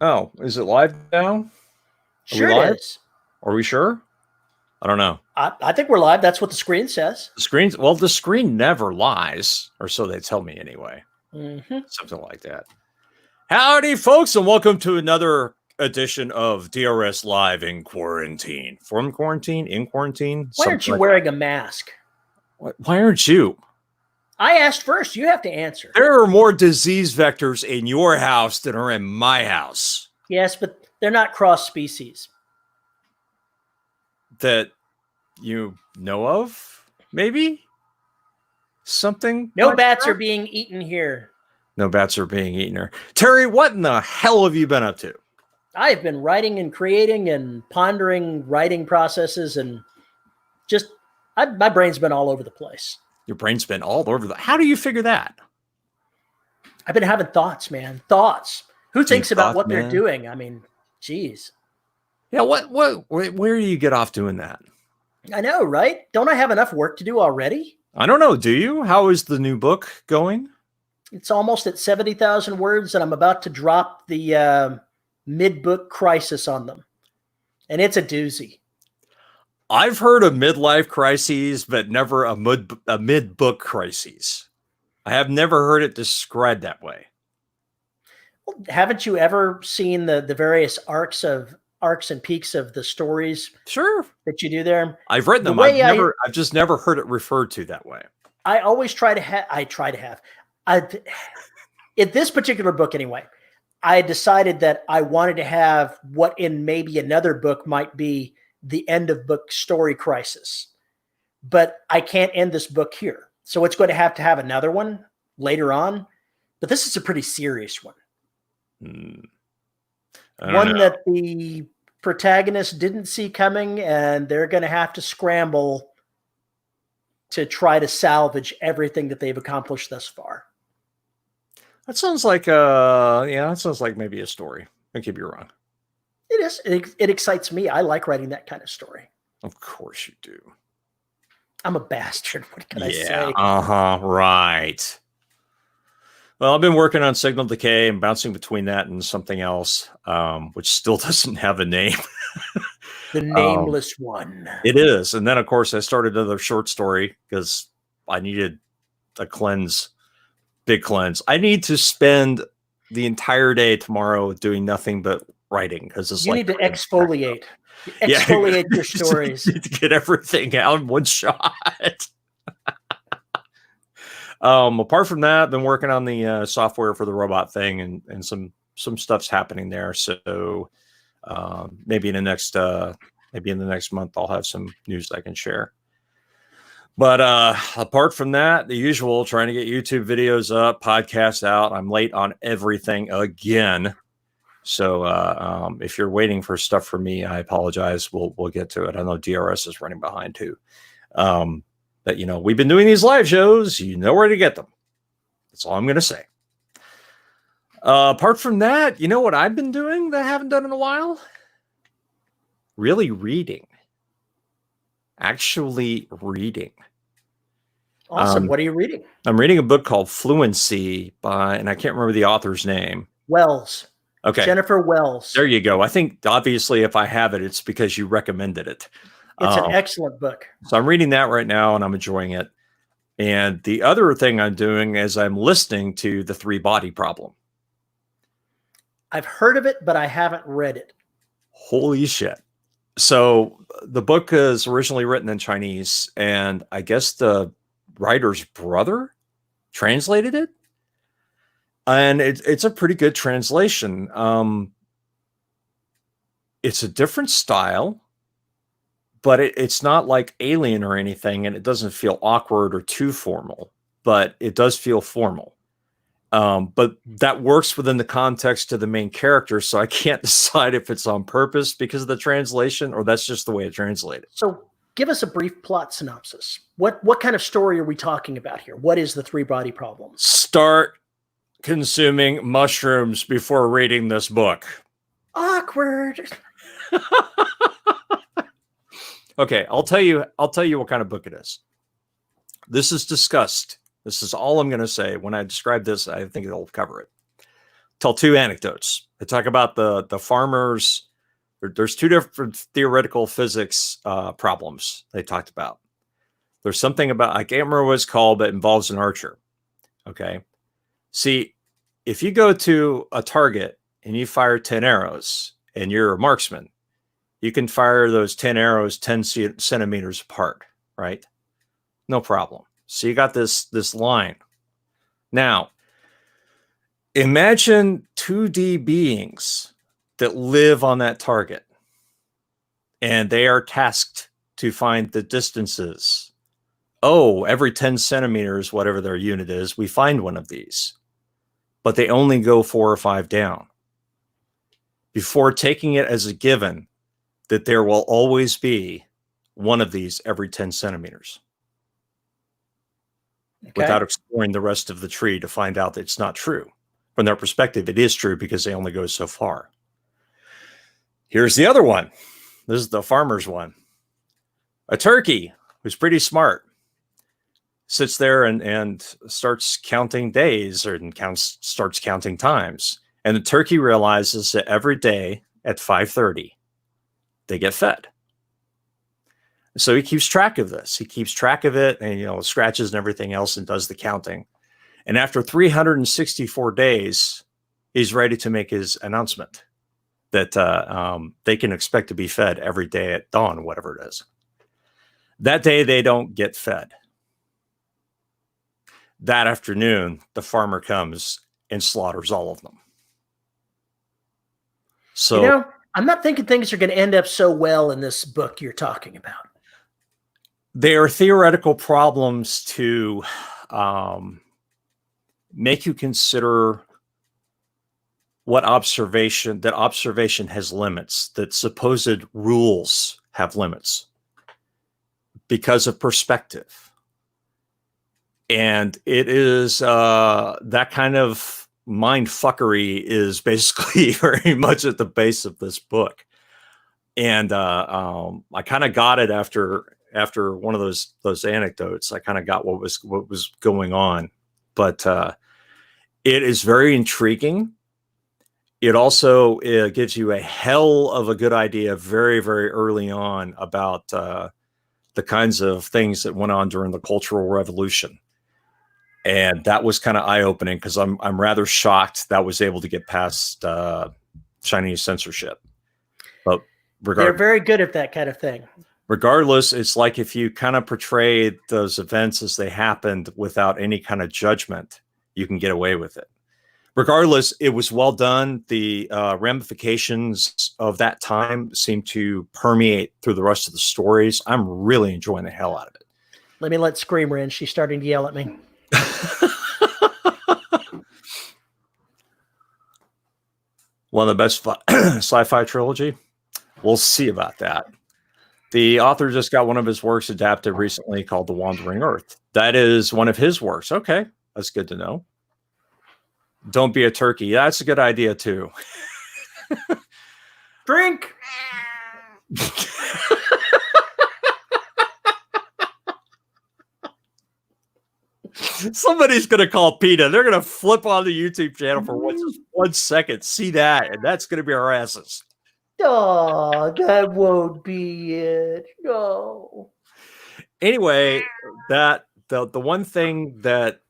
Oh, is it live now? Are Sure we live? it is. Are we sure? I don't know. I think we're live. That's what the screen says. The screen never lies, or so they tell me anyway. Mm-hmm. Something like that. Howdy, folks, and welcome to another edition of DRS Live in Quarantine. From quarantine, in quarantine. Why aren't you wearing a mask? Why aren't you? I asked first. You have to answer. There are more disease vectors in your house than are in my house. Yes, but they're not cross species. That you know of, maybe? Something? No bats are being eaten here. No bats are being eaten here. Terry, what in the hell have you been up to? I've been writing and creating and pondering writing processes and just, my brain's been all over the place. Your brain's been all over the... How do you figure that? I've been having thoughts, man. Thoughts. Who thinks about what they're doing? I mean, geez. Yeah, where do you get off doing that? I know, right? Don't I have enough work to do already? I don't know. Do you? How is the new book going? It's almost at 70,000 words, and I'm about to drop the mid-book crisis on them. And it's a doozy. I've heard of midlife crises, but never a mid-book crisis. I have never heard it described that way. Well, haven't you ever seen the various arcs and peaks of the stories? Sure, that you do there. I've read them. I've just never heard it referred to that way. I always try to have. In this particular book, anyway, I decided that I wanted to have what in maybe another book might be the end of book story crisis, but I can't end this book here. So it's going to have another one later on, but this is a pretty serious one. One that the protagonist didn't see coming, and they're going to have to scramble to try to salvage everything that they've accomplished thus far. That sounds like that sounds like maybe a story. I could be wrong. It is. It excites me. I like writing that kind of story. Of course you do. I'm a bastard. What can I say? Right. Well, I've been working on Signal Decay and bouncing between that and something else, which still doesn't have a name. The nameless one. It is. And then, of course, I started another short story because I needed a big cleanse. I need to spend the entire day tomorrow doing nothing but writing because it's you need to exfoliate. Exfoliate your stories. To get everything out in one shot. Apart from that, I've been working on the software for the robot thing, and some stuff's happening there. So maybe in the next month, I'll have some news I can share. But apart from that, the usual, trying to get YouTube videos up, podcasts out. I'm late on everything again. So if you're waiting for stuff from me, I apologize. We'll get to it. I know DRS is running behind too. But we've been doing these live shows. You know where to get them. That's all I'm going to say. Apart from that, you know what I've been doing that I haven't done in a while? Really reading. Actually reading. Awesome. What are you reading? I'm reading a book called Fluency and I can't remember the author's name. Wells. Okay. Jennifer Wells. There you go. I think obviously if I have it, it's because you recommended it. It's an excellent book. So I'm reading that right now and I'm enjoying it. And the other thing I'm doing is I'm listening to The Three-Body Problem. I've heard of it, but I haven't read it. Holy shit. So the book is originally written in Chinese, and I guess the writer's brother translated it. And it's a pretty good translation. It's a different style, but it's not like alien or anything, and it doesn't feel awkward or too formal, but it does feel formal. But that works within the context of the main character, so I can't decide if it's on purpose because of the translation or that's just the way it translated. So give us a brief plot synopsis. What kind of story are we talking about here? What is the Three-Body Problem? Start consuming mushrooms before reading this book. Awkward. Okay, I'll tell you what kind of book it is. This is discussed. This is all I'm going to say. When I describe this, I think it'll cover it. Tell two anecdotes. They talk about the farmers. There's two different theoretical physics problems they talked about. There's something about, I can't remember what it's called, but it involves an archer. Okay. See, if you go to a target and you fire 10 arrows and you're a marksman, you can fire those 10 arrows 10 centimeters apart, right? No problem. So you got this line. Now, imagine 2D beings that live on that target, and they are tasked to find the distances. Oh, every 10 centimeters, whatever their unit is, we find one of these. But they only go 4 or 5 down. Before taking it as a given that there will always be one of these every 10 centimeters. Okay. Without exploring the rest of the tree to find out that it's not true. From their perspective, it is true because they only go so far. Here's the other one. This is the farmer's one. A turkey who's pretty smart sits there and starts counting days and starts counting times. And the turkey realizes that every day at 5:30, they get fed. So he keeps track of this. He keeps track of it and, scratches and everything else and does the counting. And after 364 days, he's ready to make his announcement that they can expect to be fed every day at dawn, whatever it is. That day, they don't get fed. That afternoon, the farmer comes and slaughters all of them. So, I'm not thinking things are going to end up so well in this book you're talking about. They are theoretical problems to make you consider that observation has limits, that supposed rules have limits because of perspective. And it is that kind of mind fuckery is basically very much at the base of this book. And I kind of got it after one of those anecdotes. I kind of got what was going on, but it is very intriguing. It also gives you a hell of a good idea very, very early on about the kinds of things that went on during the Cultural Revolution. And that was kind of eye-opening because I'm rather shocked that was able to get past Chinese censorship. But they're very good at that kind of thing. Regardless, it's like if you kind of portray those events as they happened without any kind of judgment, you can get away with it. Regardless, it was well done. The ramifications of that time seem to permeate through the rest of the stories. I'm really enjoying the hell out of it. Let me let Screamer in. She's starting to yell at me. One of the best sci-fi trilogy. We'll see about that. The author just got one of his works adapted recently called The Wandering Earth. That is one of his works. Okay, that's good to know. Don't be a turkey. That's a good idea too. Drink. Somebody's going to call PETA. They're going to flip on the YouTube channel for 1 second. See that, and that's going to be our asses. Oh, that won't be it. No. Anyway, that the one thing that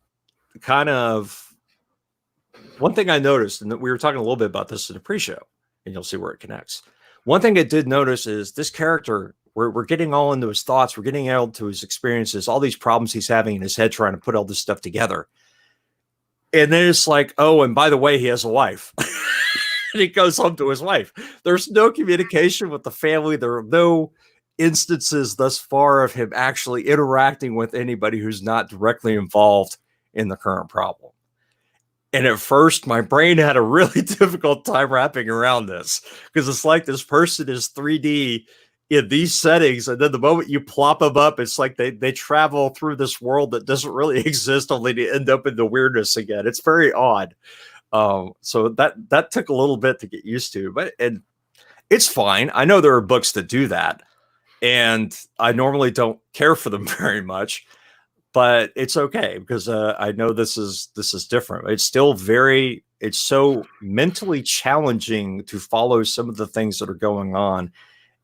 one thing I noticed, and we were talking a little bit about this in the pre-show, and you'll see where it connects. One thing I did notice is this character, we're getting all into his thoughts, we're getting out to his experiences, all these problems he's having in his head trying to put all this stuff together. And then it's like, oh, and by the way, he has a wife. And he goes home to his wife. There's no communication with the family. There are no instances thus far of him actually interacting with anybody who's not directly involved in the current problem. And at first, my brain had a really difficult time wrapping around this because it's like this person is 3D in these settings. And then the moment you plop them up, it's like they travel through this world that doesn't really exist, only to end up in the weirdness again. It's very odd. So that took a little bit to get used to, and it's fine. I know there are books that do that, and I normally don't care for them very much. But it's okay because I know this is different. It's still very mentally challenging to follow some of the things that are going on,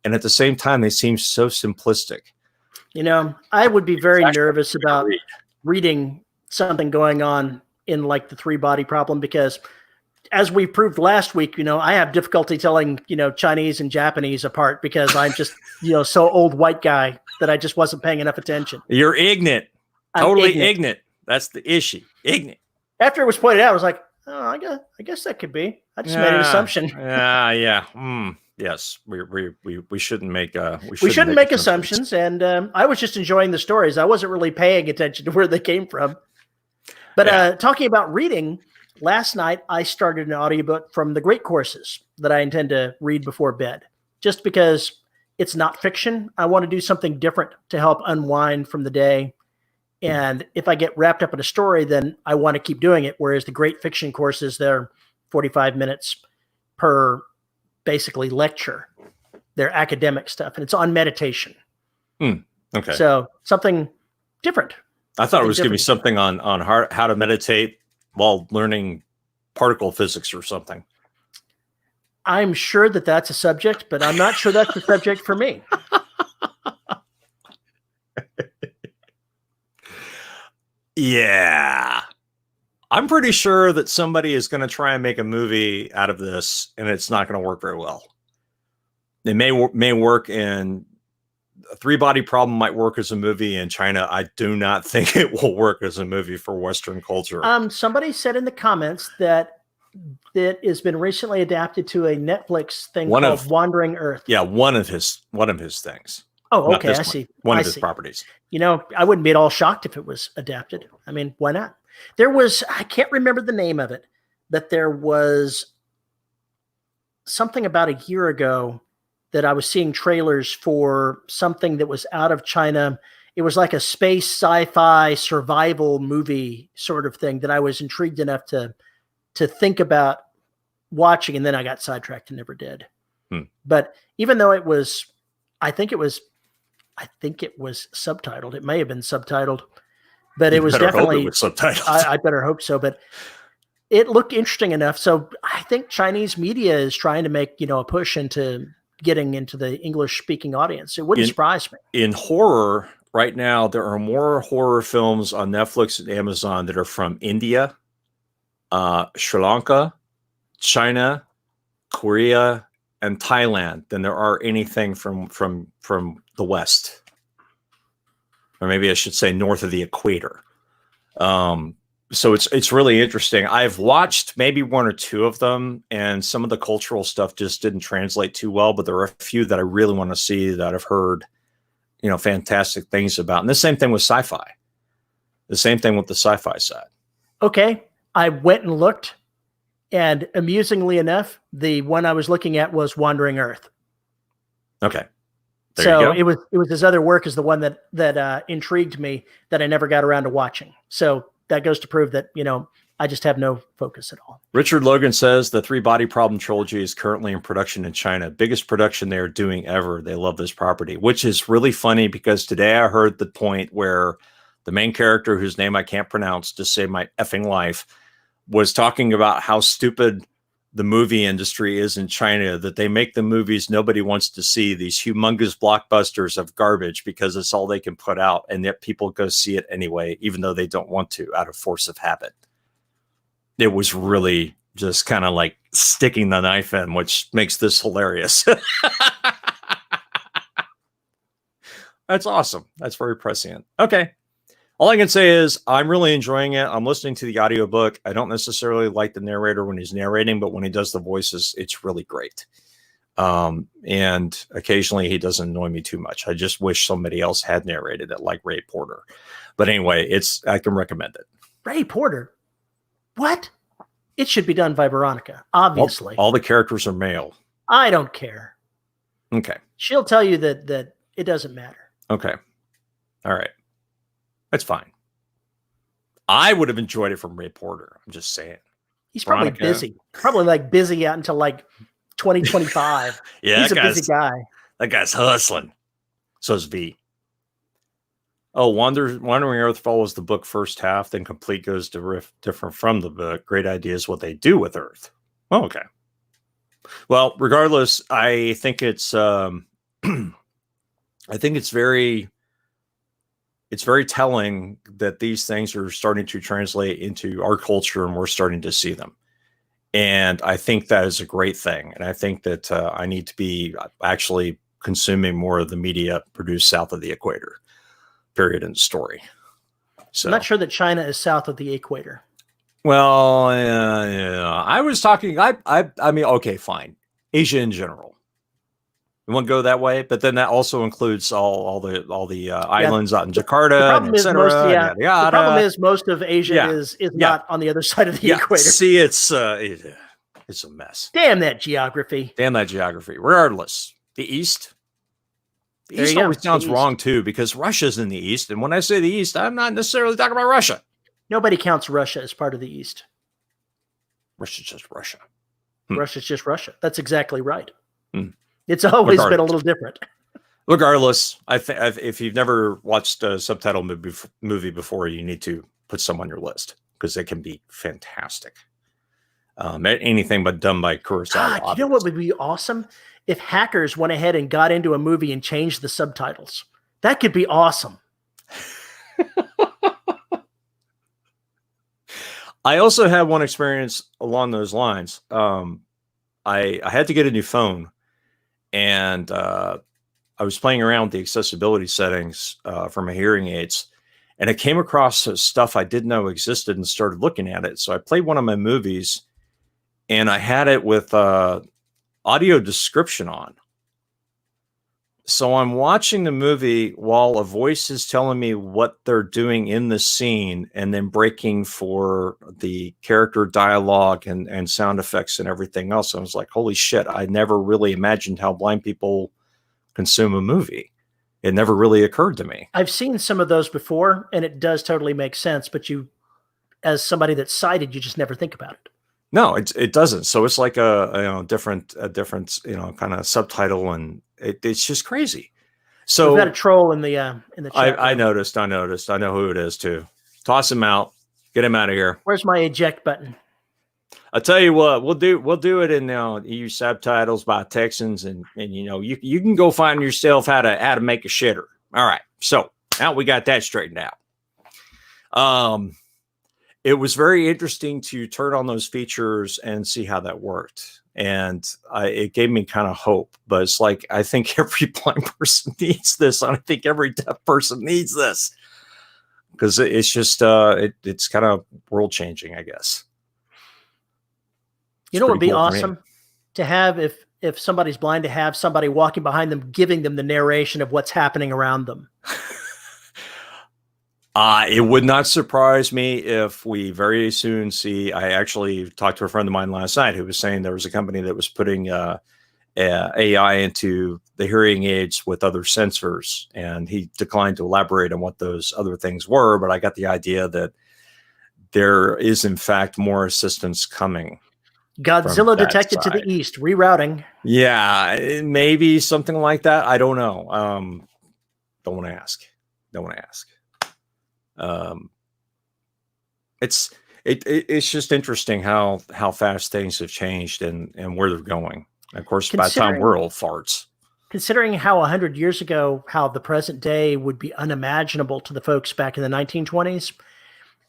and at the same time they seem so simplistic. I would be very nervous about reading something going on in like the three body problem, because as we proved last week, I have difficulty telling, Chinese and Japanese apart, because I'm just, so old white guy that I just wasn't paying enough attention. You're ignorant. Totally ignorant. That's the issue. Ignorant. After it was pointed out, I was like, oh, I guess that could be. I just made an assumption. Yeah. Yes. We shouldn't make we shouldn't make assumptions. And I was just enjoying the stories. I wasn't really paying attention to where they came from. But talking about reading, last night I started an audiobook from the Great Courses that I intend to read before bed, just because it's not fiction. I want to do something different to help unwind from the day. And if I get wrapped up in a story, then I want to keep doing it. Whereas the great fiction courses, they're 45 minutes per basically lecture. They're academic stuff, and it's on meditation. Okay. So something different. I thought it was going to be something on how to meditate while learning particle physics or something. I'm sure that that's a subject, but I'm not sure that's the subject for me. Yeah. I'm pretty sure that somebody is going to try and make a movie out of this, and it's not going to work very well. It may work in a three body problem, might work as a movie in China. I do not think it will work as a movie for Western culture. Somebody said in the comments that it has been recently adapted to a Netflix thing called Wandering Earth. Yeah, one of his things. Oh, okay. I see. One of his properties. I wouldn't be at all shocked if it was adapted. I mean, why not? I can't remember the name of it, but there was something about a year ago that I was seeing trailers for something that was out of China. It was like a space sci-fi survival movie sort of thing that I was intrigued enough to think about watching, and then I got sidetracked and never did. But even though I think it was subtitled. It may have been subtitled, but it was definitely subtitled. I better hope so. But it looked interesting enough. So I think Chinese media is trying to make, a push into getting into the English speaking audience. It wouldn't surprise me. In horror right now, there are more horror films on Netflix and Amazon that are from India, Sri Lanka, China, Korea, and Thailand than there are anything from the West, or maybe I should say north of the equator. So it's really interesting. I've watched maybe one or two of them, and some of the cultural stuff just didn't translate too well, but there are a few that I really want to see that I've heard, fantastic things about. And the same thing with sci-fi. The same thing with the sci-fi side. Okay. I went and looked, and amusingly enough, the one I was looking at was Wandering Earth. Okay. So it was his other work is the one that intrigued me that I never got around to watching. So that goes to prove that, I just have no focus at all. Richard Logan says the Three Body Problem trilogy is currently in production in China. Biggest production they're doing ever. They love this property, which is really funny because today I heard the point where the main character, whose name I can't pronounce to save my effing life, was talking about how stupid the movie industry is in China, that they make the movies nobody wants to see, these humongous blockbusters of garbage, because it's all they can put out, and yet people go see it anyway, even though they don't want to, out of force of habit. It was really just kind of like sticking the knife in, which makes this hilarious. That's awesome. That's very prescient. Okay. All I can say is I'm really enjoying it. I'm listening to the audiobook. I don't necessarily like the narrator when he's narrating, but when he does the voices, it's really great. And occasionally he doesn't annoy me too much. I just wish somebody else had narrated it, like Ray Porter. But anyway, I can recommend it. Ray Porter? What? It should be done by Veronica, obviously. All the characters are male. I don't care. Okay. She'll tell you that it doesn't matter. Okay. All right. That's fine. I would have enjoyed it from Ray Porter. I'm just saying. He's probably busy. Probably busy out until 2025. Yeah, he's a busy guy. That guy's hustling. So is V. Oh, Wandering Earth follows the book first half, then complete goes different from the book. Great idea is what they do with Earth. Oh, okay. Well, regardless, I think it's I think it's very telling that these things are starting to translate into our culture, and we're starting to see them. And I think that is a great thing. And I think that I need to be actually consuming more of the media produced south of the equator. Period. In the story. So I'm not sure that China is south of the equator. Well, yeah. I was talking. I mean, okay, fine. Asia in general. You want to go that way, but then that also includes all the islands out in Jakarta, and et cetera, yada, yada. The problem is most of Asia is not on the other side of the equator. See, it's a mess. Damn that geography. Regardless, the East. The East always sounds wrong too, because Russia's in the East, and when I say the East, I'm not necessarily talking about Russia. Nobody counts Russia as part of the East. Russia's just Russia. Russia's just Russia. That's exactly right. It's always been a little different. Regardless, I think if you've never watched a subtitle movie before, you need to put some on your list because it can be fantastic. Anything but done by Kurosawa. You know what would be awesome? If hackers went ahead and got into a movie and changed the subtitles. That could be awesome. I also had one experience along those lines. I had to get a new phone, and I was playing around with the accessibility settings for my hearing aids, and I came across stuff I didn't know existed and started looking at it. So I played one of my movies, and I had it with audio description on. So I'm watching the movie while a voice is telling me what they're doing in the scene and then breaking for the character dialogue and sound effects and everything else. I was like, holy shit, I never really imagined how blind people consume a movie. It never really occurred to me. I've seen some of those before, and it does totally make sense, but you, as somebody that's sighted, you just never think about it. No, it doesn't. So it's like a different kind of subtitle, and it's just crazy. So we've got a troll in the chat. I noticed. I know who it is too. Toss him out. Get him out of here. Where's my eject button? I'll tell you what. We'll do it in EU subtitles by Texans, and you can go find yourself how to make a shitter. All right. So now we got that straightened out. It was very interesting to turn on those features and see how that worked. And it gave me kind of hope, but it's like, I think every blind person needs this. I think every deaf person needs this because it's just, it's kind of world changing, I guess. You know what would be awesome to have if somebody's blind, to have somebody walking behind them, giving them the narration of what's happening around them. It would not surprise me if we very soon see. I actually talked to a friend of mine last night who was saying there was a company that was putting AI into the hearing aids with other sensors, and he declined to elaborate on what those other things were. But I got the idea that there is, in fact, more assistance coming. Godzilla detected to the east, rerouting. Yeah, maybe something like that. I don't know. Don't want to ask. It's just interesting how fast things have changed and where they're going. Of course, by the time we're old farts. Considering how 100 years ago, how the present day would be unimaginable to the folks back in the 1920s,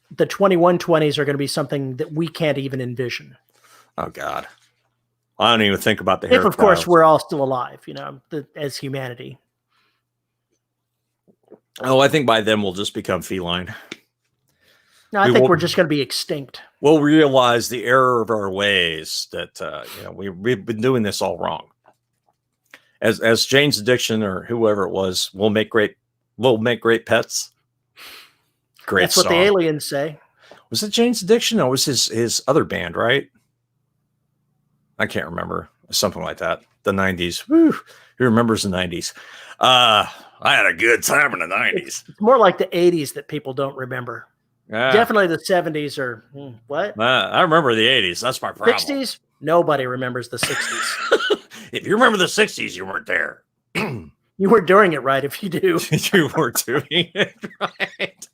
the 2120s are going to be something that we can't even envision. Oh God. I don't even think about the hair. If of course we're all still alive, as humanity. Oh, I think by then we'll just become feline. No, I think we're just going to be extinct. We'll realize the error of our ways, that we've been doing this all wrong. As Jane's Addiction or whoever it was, we'll make great pets. Great. That's what the aliens say. Was it Jane's Addiction? No, it was his other band, right? I can't remember. Something like that. The 90s. Whew. Who remembers the 90s? I had a good time in the 90s. It's more like the 80s that people don't remember. Definitely the 70s or what? I remember the 80s. That's my problem. 60s? Nobody remembers the 60s. If you remember the 60s, you weren't there. You You were doing it right if you do. You were doing it right.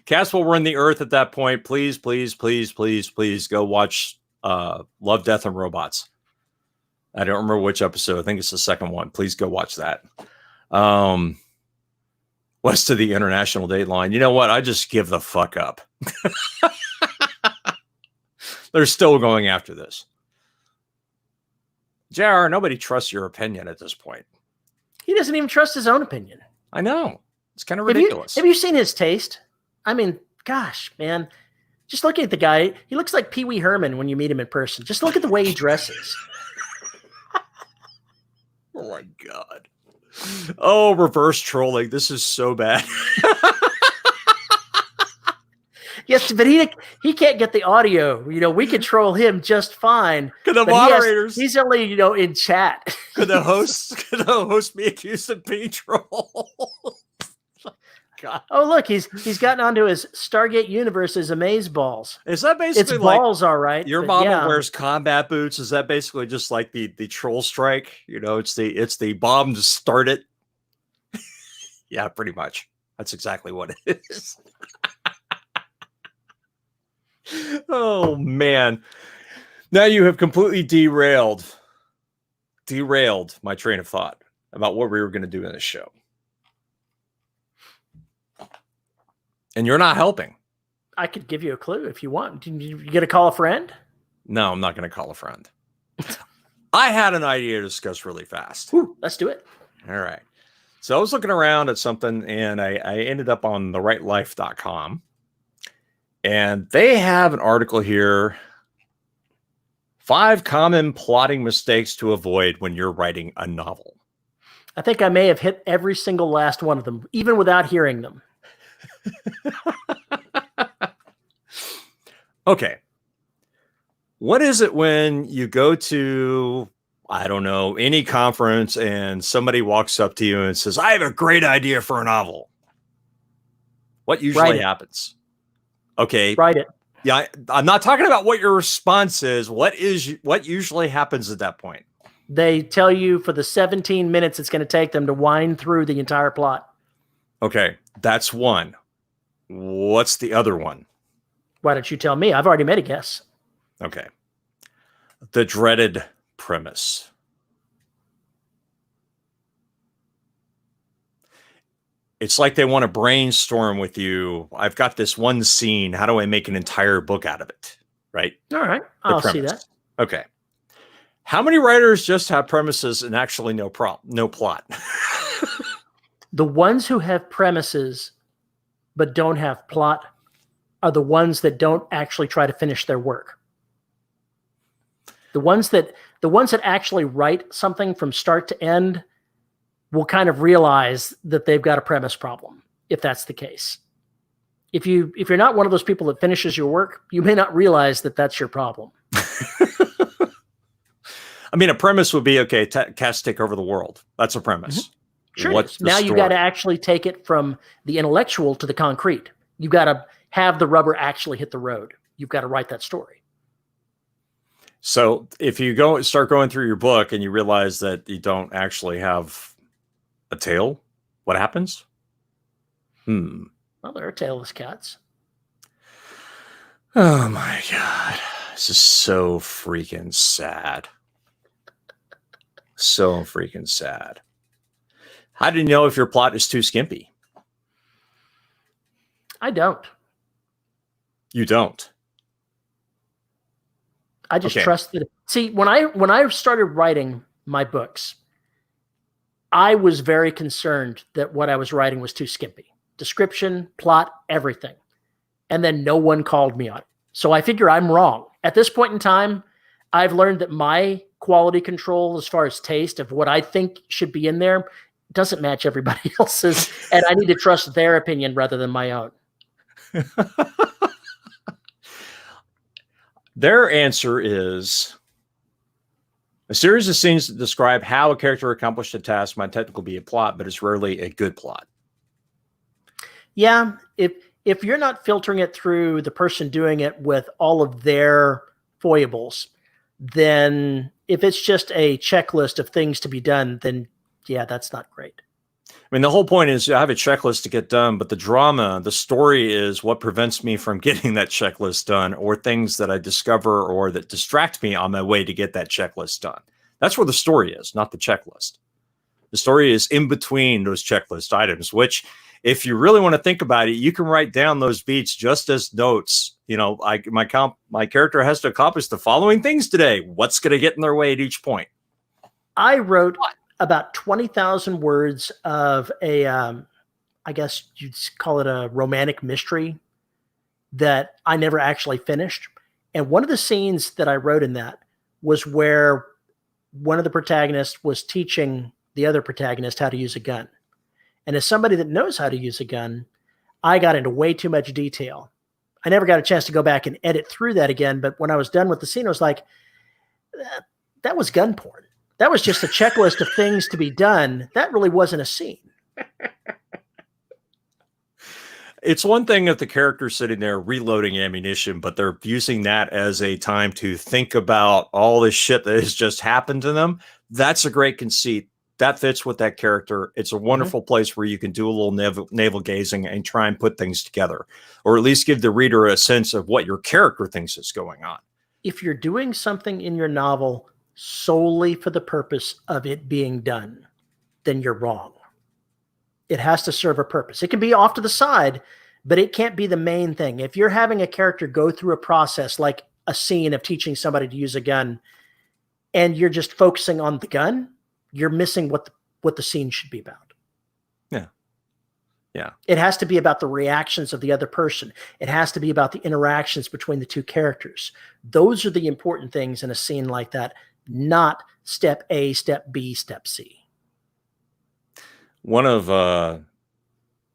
Cass will run the earth at that point. Please, please, please, please, please go watch Love, Death, and Robots. I don't remember which episode. I think it's the second one. Please go watch that. West of the International Dateline. You know what? I just give the fuck up. They're still going after this. JR, nobody trusts your opinion at this point. He doesn't even trust his own opinion. I know. It's kind of ridiculous. Have you seen his taste? I mean, gosh, man. Just looking at the guy, he looks like Pee Wee Herman when you meet him in person. Just look at the way he dresses. Oh my God. Oh, reverse trolling. This is so bad. Yes, but he can't get the audio. You know, we could troll him just fine. Could the moderators? He's only, you know, in chat. Could the host be accused of being troll? God. Oh, look, he's gotten onto his Stargate Universe's Amaze balls. Is that basically it's balls, all right? Your mama wears combat boots? Is that basically just like the troll strike? You know, it's the bomb to start it. Yeah, pretty much. That's exactly what it is. Oh man. Now you have completely derailed my train of thought about what we were going to do in this show. And you're not helping. I could give you a clue if you want. You going to call a friend? No, I'm not going to call a friend. I had an idea to discuss really fast. Ooh, let's do it. All right. So I was looking around at something and I ended up on therightlife.com. And they have an article here. 5 common plotting mistakes to avoid when you're writing a novel. I think I may have hit every single last one of them, even without hearing them. Okay. What is it when you go to, I don't know, any conference and somebody walks up to you and says, I have a great idea for a novel? What usually happens? Okay. Write it. Yeah. I'm not talking about what your response is. What usually happens at that point? They tell you for the 17 minutes it's going to take them to wind through the entire plot. Okay. That's one. What's the other one? Why don't you tell me? I've already made a guess. Okay. The dreaded premise. It's like they want to brainstorm with you. I've got this one scene. How do I make an entire book out of it? Right? All right. I'll see that. Okay. How many writers just have premises and actually no plot? The ones who have premises but don't have plot are the ones that don't actually try to finish their work. The ones that actually write something from start to end will kind of realize that they've got a premise problem, if that's the case. If you're not one of those people that finishes your work, you may not realize that that's your problem. I mean, a premise would be, okay, cats take over the world. That's a premise. Mm-hmm. Sure. Now you've got to actually take it from the intellectual to the concrete. You've got to have the rubber actually hit the road. You've got to write that story. So if you start going through your book and you realize that you don't actually have a tail, what happens? Well, there are tailless cats. Oh my God. This is so freaking sad. So freaking sad. How do you know if your plot is too skimpy? I don't. You don't? I just trust that. See, when I started writing my books, I was very concerned that what I was writing was too skimpy. Description, plot, everything. And then no one called me on it. So I figure I'm wrong. At this point in time, I've learned that my quality control as far as taste of what I think should be in there doesn't match everybody else's. And I need to trust their opinion rather than my own. Their answer is a series of scenes that describe how a character accomplished a task might technically be a plot, but it's rarely a good plot. Yeah. If you're not filtering it through the person doing it with all of their foibles, then if it's just a checklist of things to be done, then yeah, that's not great. I mean, the whole point is I have a checklist to get done, but the drama, the story is what prevents me from getting that checklist done, or things that I discover or that distract me on my way to get that checklist done. That's where the story is, not the checklist. The story is in between those checklist items, which, if you really want to think about it, you can write down those beats just as notes. You know, my character has to accomplish the following things today. What's going to get in their way at each point? I wrote about 20,000 words of a, I guess you'd call it a romantic mystery that I never actually finished. And one of the scenes that I wrote in that was where one of the protagonists was teaching the other protagonist how to use a gun. And as somebody that knows how to use a gun, I got into way too much detail. I never got a chance to go back and edit through that again. But when I was done with the scene, I was like, that was gun porn. That was just a checklist of things to be done. That really wasn't a scene. It's one thing if the character's sitting there reloading ammunition, but they're using that as a time to think about all this shit that has just happened to them. That's a great conceit. That fits with that character. It's a wonderful place where you can do a little navel gazing and try and put things together, or at least give the reader a sense of what your character thinks is going on. If you're doing something in your novel solely for the purpose of it being done, then you're wrong. It has to serve a purpose. It can be off to the side, but it can't be the main thing. If you're having a character go through a process like a scene of teaching somebody to use a gun, and you're just focusing on the gun, you're missing what the scene should be about. Yeah. Yeah. It has to be about the reactions of the other person. It has to be about the interactions between the two characters. Those are the important things in a scene like that, not step A, step B, step C. One of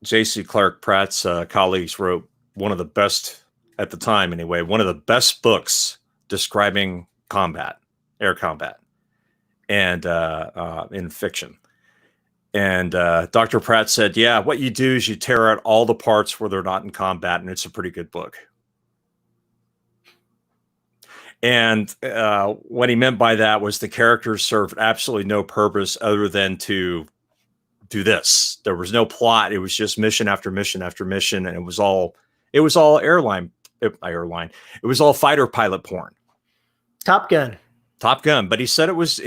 J.C. Clark Pratt's colleagues wrote one of the best, at the time anyway, one of the best books describing combat, air combat, and in fiction. And Dr. Pratt said, yeah, what you do is you tear out all the parts where they're not in combat, and it's a pretty good book. And what he meant by that was the characters served absolutely no purpose other than to do this. There was no plot. It was just mission after mission after mission. And it was all airline. It was all fighter pilot porn. Top Gun. But he said it was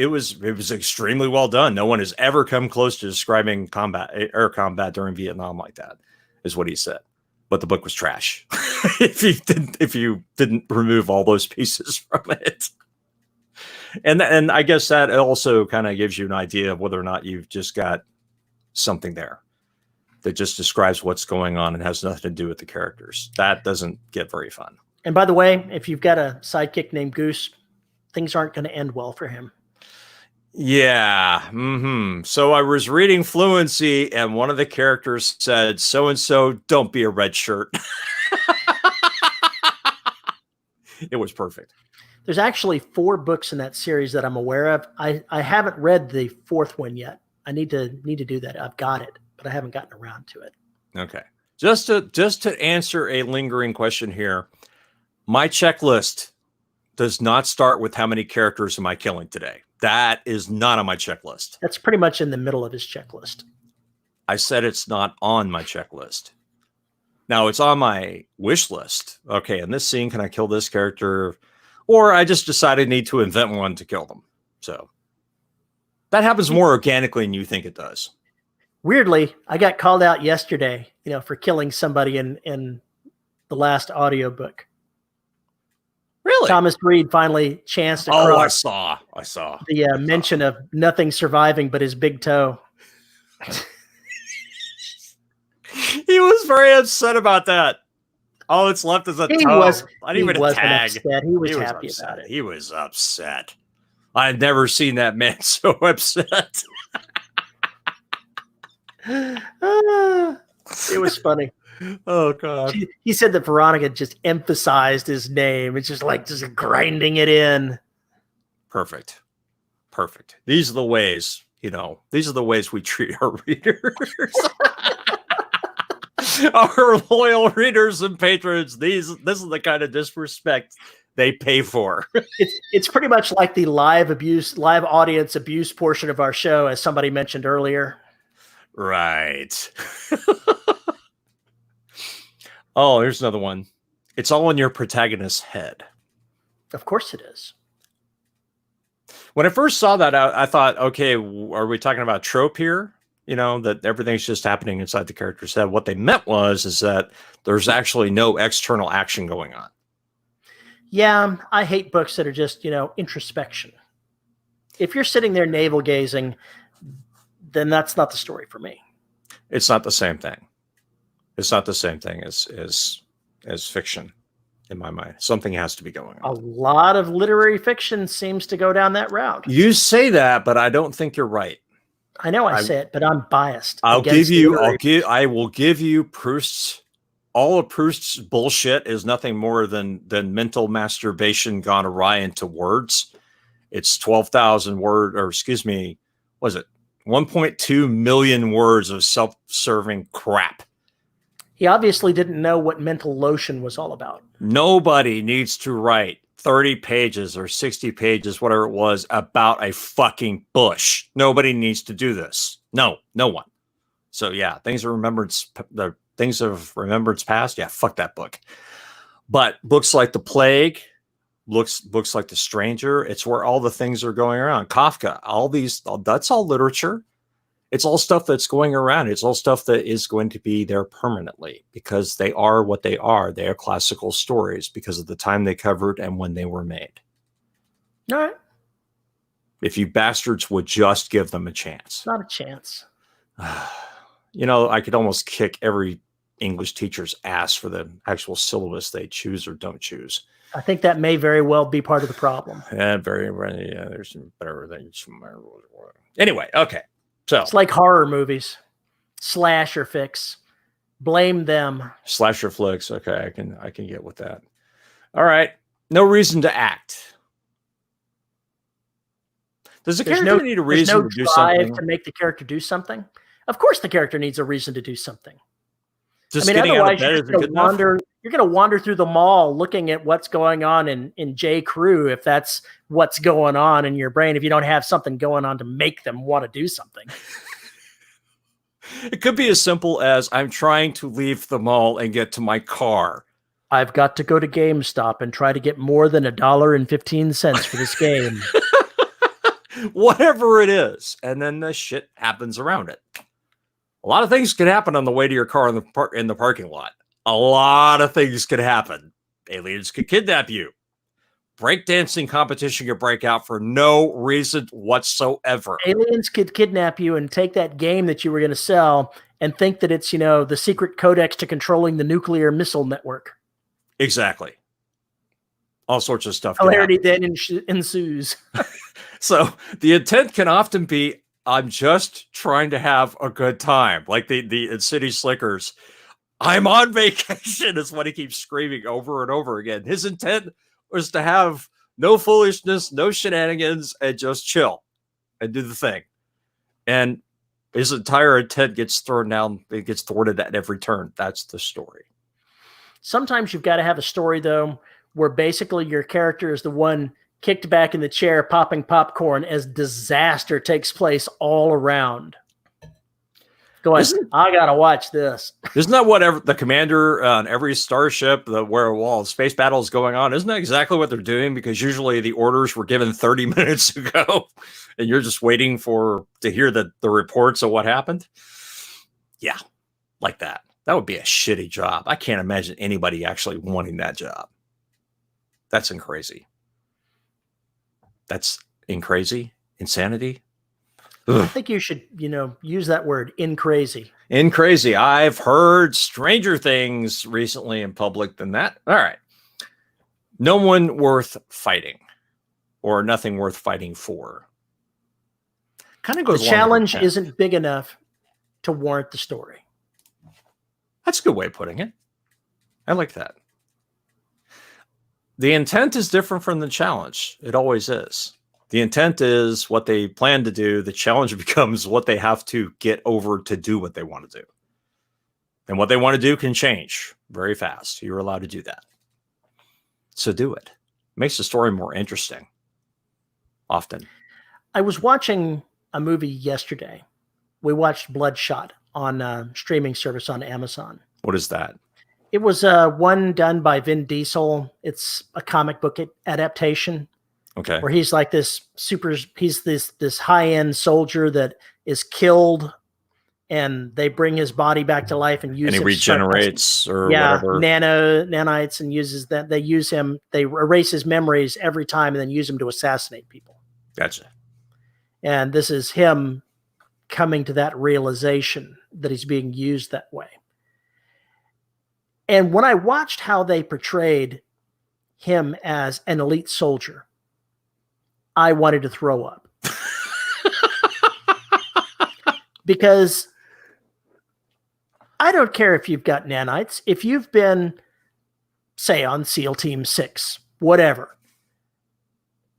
extremely well done. No one has ever come close to describing air combat during Vietnam like that, is what he said. But the book was trash. if you didn't remove all those pieces from it. And I guess that also kind of gives you an idea of whether or not you've just got something there that just describes what's going on and has nothing to do with the characters. That doesn't get very fun. And by the way, if you've got a sidekick named Goose, things aren't going to end well for him. Yeah. Mm-hmm. So I was reading Fluency, and one of the characters said, so-and-so, don't be a red shirt. It was perfect. There's actually 4 books in that series that I'm aware of. I haven't read the 4th one yet. I need to do that. I've got it, but I haven't gotten around to it. Okay. Just to answer a lingering question here, my checklist does not start with how many characters am I killing today. That is not on my checklist. That's pretty much in the middle of his checklist. I said it's not on my checklist. Now it's on my wish list. Okay, in this scene, can I kill this character? Or I just decided I need to invent one to kill them. So that happens more organically than you think it does. Weirdly, I got called out yesterday, for killing somebody in the last audiobook. Really? Thomas Reed finally chanced across. Oh, I saw the mention of nothing surviving but his big toe. He was very upset about that. All that's left is a toe. I didn't even tag. Upset. He was happy upset. about it. He was upset. I've never seen that man so upset. It was funny. Oh God. He said that Veronica just emphasized his name. It's just grinding it in. Perfect. These are the ways, we treat our readers. Our loyal readers and patrons. This is the kind of disrespect they pay for. It's pretty much like the live audience abuse portion of our show, as somebody mentioned earlier. Right. Oh, here's another one. It's all in your protagonist's head. Of course it is. When I first saw that, I thought, okay, are we talking about trope here? You know, that everything's just happening inside the character's head. What they meant is that there's actually no external action going on. Yeah, I hate books that are just, introspection. If you're sitting there navel gazing, then that's not the story for me. It's not the same thing. It's not the same thing as fiction, in my mind. Something has to be going on. A lot of literary fiction seems to go down that route. You say that, but I don't think you're right. I know I say it, but I'm biased. I will give you Proust's. All of Proust's bullshit is nothing more than mental masturbation gone awry into words. It's 12,000 word, or excuse me, was it 1.2 million words of self-serving crap. He obviously didn't know what mental lotion was all about. Nobody needs to write 30 pages or 60 pages, whatever it was, about a fucking bush. Nobody needs to do this. No one. So yeah, things of remembrance past. Yeah, fuck that book. But books like The Plague, books like The Stranger, it's where all the things are going around. Kafka, that's all literature. It's all stuff that's going around. It's all stuff that is going to be there permanently because they are what they are. They are classical stories because of the time they covered and when they were made. All right. If you bastards would just give them a chance. Not a chance. I could almost kick every English teacher's ass for the actual syllabus they choose or don't choose. I think that may very well be part of the problem. Yeah, there's some better things. Anyway, okay. So it's like horror movies. Slasher fix. Blame them. Slasher flicks. Okay, I can get with that. All right. No reason to act. Does the character need a reason to do something? To make the character do something? Of course the character needs a reason to do something. Just otherwise you're going to wander through the mall looking at what's going on in J. Crew if that's what's going on in your brain, if you don't have something going on to make them want to do something. It could be as simple as I'm trying to leave the mall and get to my car. I've got to go to GameStop and try to get more than $1.15 for this game. Whatever it is. And then the shit happens around it. A lot of things can happen on the way to your car in the parking lot. A lot of things could happen. Aliens could kidnap you. Breakdancing competition could break out for no reason whatsoever. Aliens could kidnap you and take that game that you were going to sell and think that it's, the secret codex to controlling the nuclear missile network. Exactly. All sorts of stuff. Hilarity then ensues. So the intent can often be, I'm just trying to have a good time. Like the City Slickers. I'm on vacation is what he keeps screaming over and over again. His intent was to have no foolishness, no shenanigans, and just chill and do the thing. And his entire intent gets thrown down. It gets thwarted at every turn. That's the story. Sometimes you've got to have a story, though, where basically your character is the one kicked back in the chair, popping popcorn as disaster takes place all around. Going, I gotta watch this. Isn't that whatever the commander on every starship where a space battle is going on? Isn't that exactly what they're doing? Because usually the orders were given 30 minutes ago, and you're just waiting to hear the reports of what happened. Yeah, like that. That would be a shitty job. I can't imagine anybody actually wanting that job. That's crazy. That's crazy. Insanity. I think you should, use that word, in crazy. In crazy. I've heard stranger things recently in public than that. All right. No one worth fighting or nothing worth fighting for. Kind of goes. The challenge isn't big enough to warrant the story. That's a good way of putting it. I like that. The intent is different from the challenge. It always is. The intent is what they plan to do. The challenge becomes what they have to get over to do what they want to do. And what they want to do can change very fast. You're allowed to do that. So do it. Makes the story more interesting. Often. I was watching a movie yesterday we watched Bloodshot on a streaming service on Amazon. What is that? It was one done by Vin Diesel. It's a comic book adaptation. Okay. Where he's like he's this high-end soldier that is killed, and they bring his body back to life and use and he regenerates whatever. Nanites, and uses that. They use him. They erase his memories every time and then use him to assassinate people. Gotcha. And this is him coming to that realization that he's being used that way. And when I watched how they portrayed him as an elite soldier, I wanted to throw up. Because I don't care if you've got nanites. If you've been, say, on SEAL Team 6, whatever,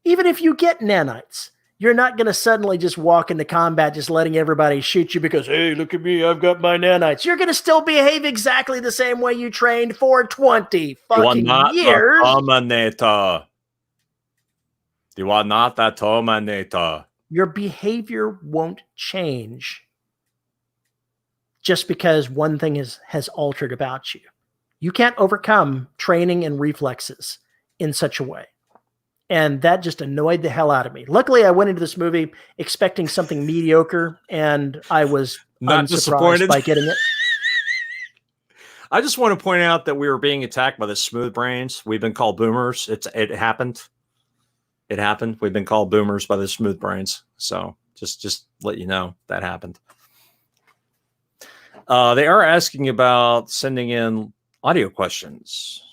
even if you get nanites, you're not going to suddenly just walk into combat just letting everybody shoot you because, hey, look at me, I've got my nanites. You're going to still behave exactly the same way you trained for 20 fucking years. Terminator. You are not a Terminator. Your behavior won't change just because one thing has altered about you. You can't overcome training and reflexes in such a way. And that just annoyed the hell out of me. Luckily, I went into this movie expecting something mediocre, and I was not disappointed by getting it. I just want to point out that we were being attacked by the smooth brains. We've been called boomers. It happened. It happened. We've been called boomers by the smooth brains. So just let you know that happened. They are asking about sending in audio questions.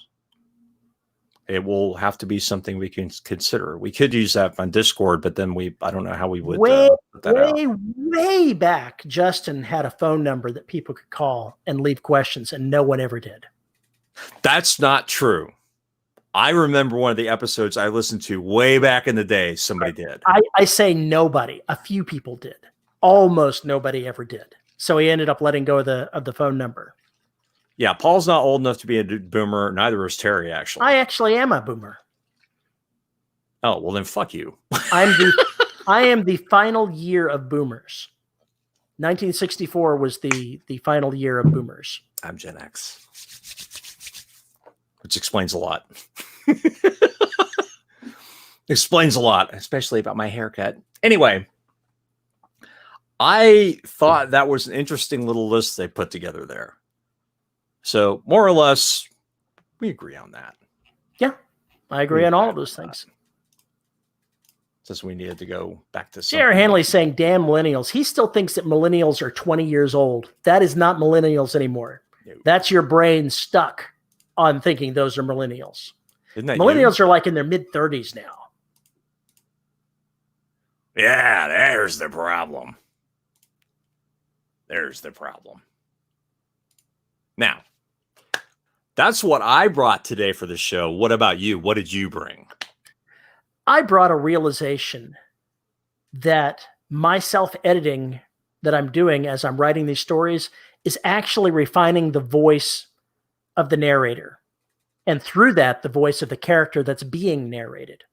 It will have to be something we can consider. We could use that on Discord, but then I don't know how we would put that out. Way back, Justin had a phone number that people could call and leave questions, and no one ever did. That's not true. I remember one of the episodes I listened to way back in the day. Somebody did. I say nobody. A few people did. Almost nobody ever did. So he ended up letting go of the phone number. Yeah, Paul's not old enough to be a boomer. Neither is Terry, actually. I actually am a boomer. Oh, well then fuck you. I am the final year of boomers. 1964 was the final year of boomers. I'm Gen X. Which explains a lot. Explains a lot, especially about my haircut. Anyway, I thought that was an interesting little list they put together there. So more or less, we agree on that. Yeah, I agree on all of those things. Since we needed to go back to J.R. Hanley's saying, damn millennials. He still thinks that millennials are 20 years old. That is not millennials anymore. No. That's your brain stuck on thinking those are millennials. Isn't that millennials are like in their mid-30s now. Yeah, there's the problem. There's the problem. Now, that's what I brought today for the show. What about you? What did you bring? I brought a realization that my self-editing that I'm doing as I'm writing these stories is actually refining the voice of the narrator. And through that, the voice of the character that's being narrated.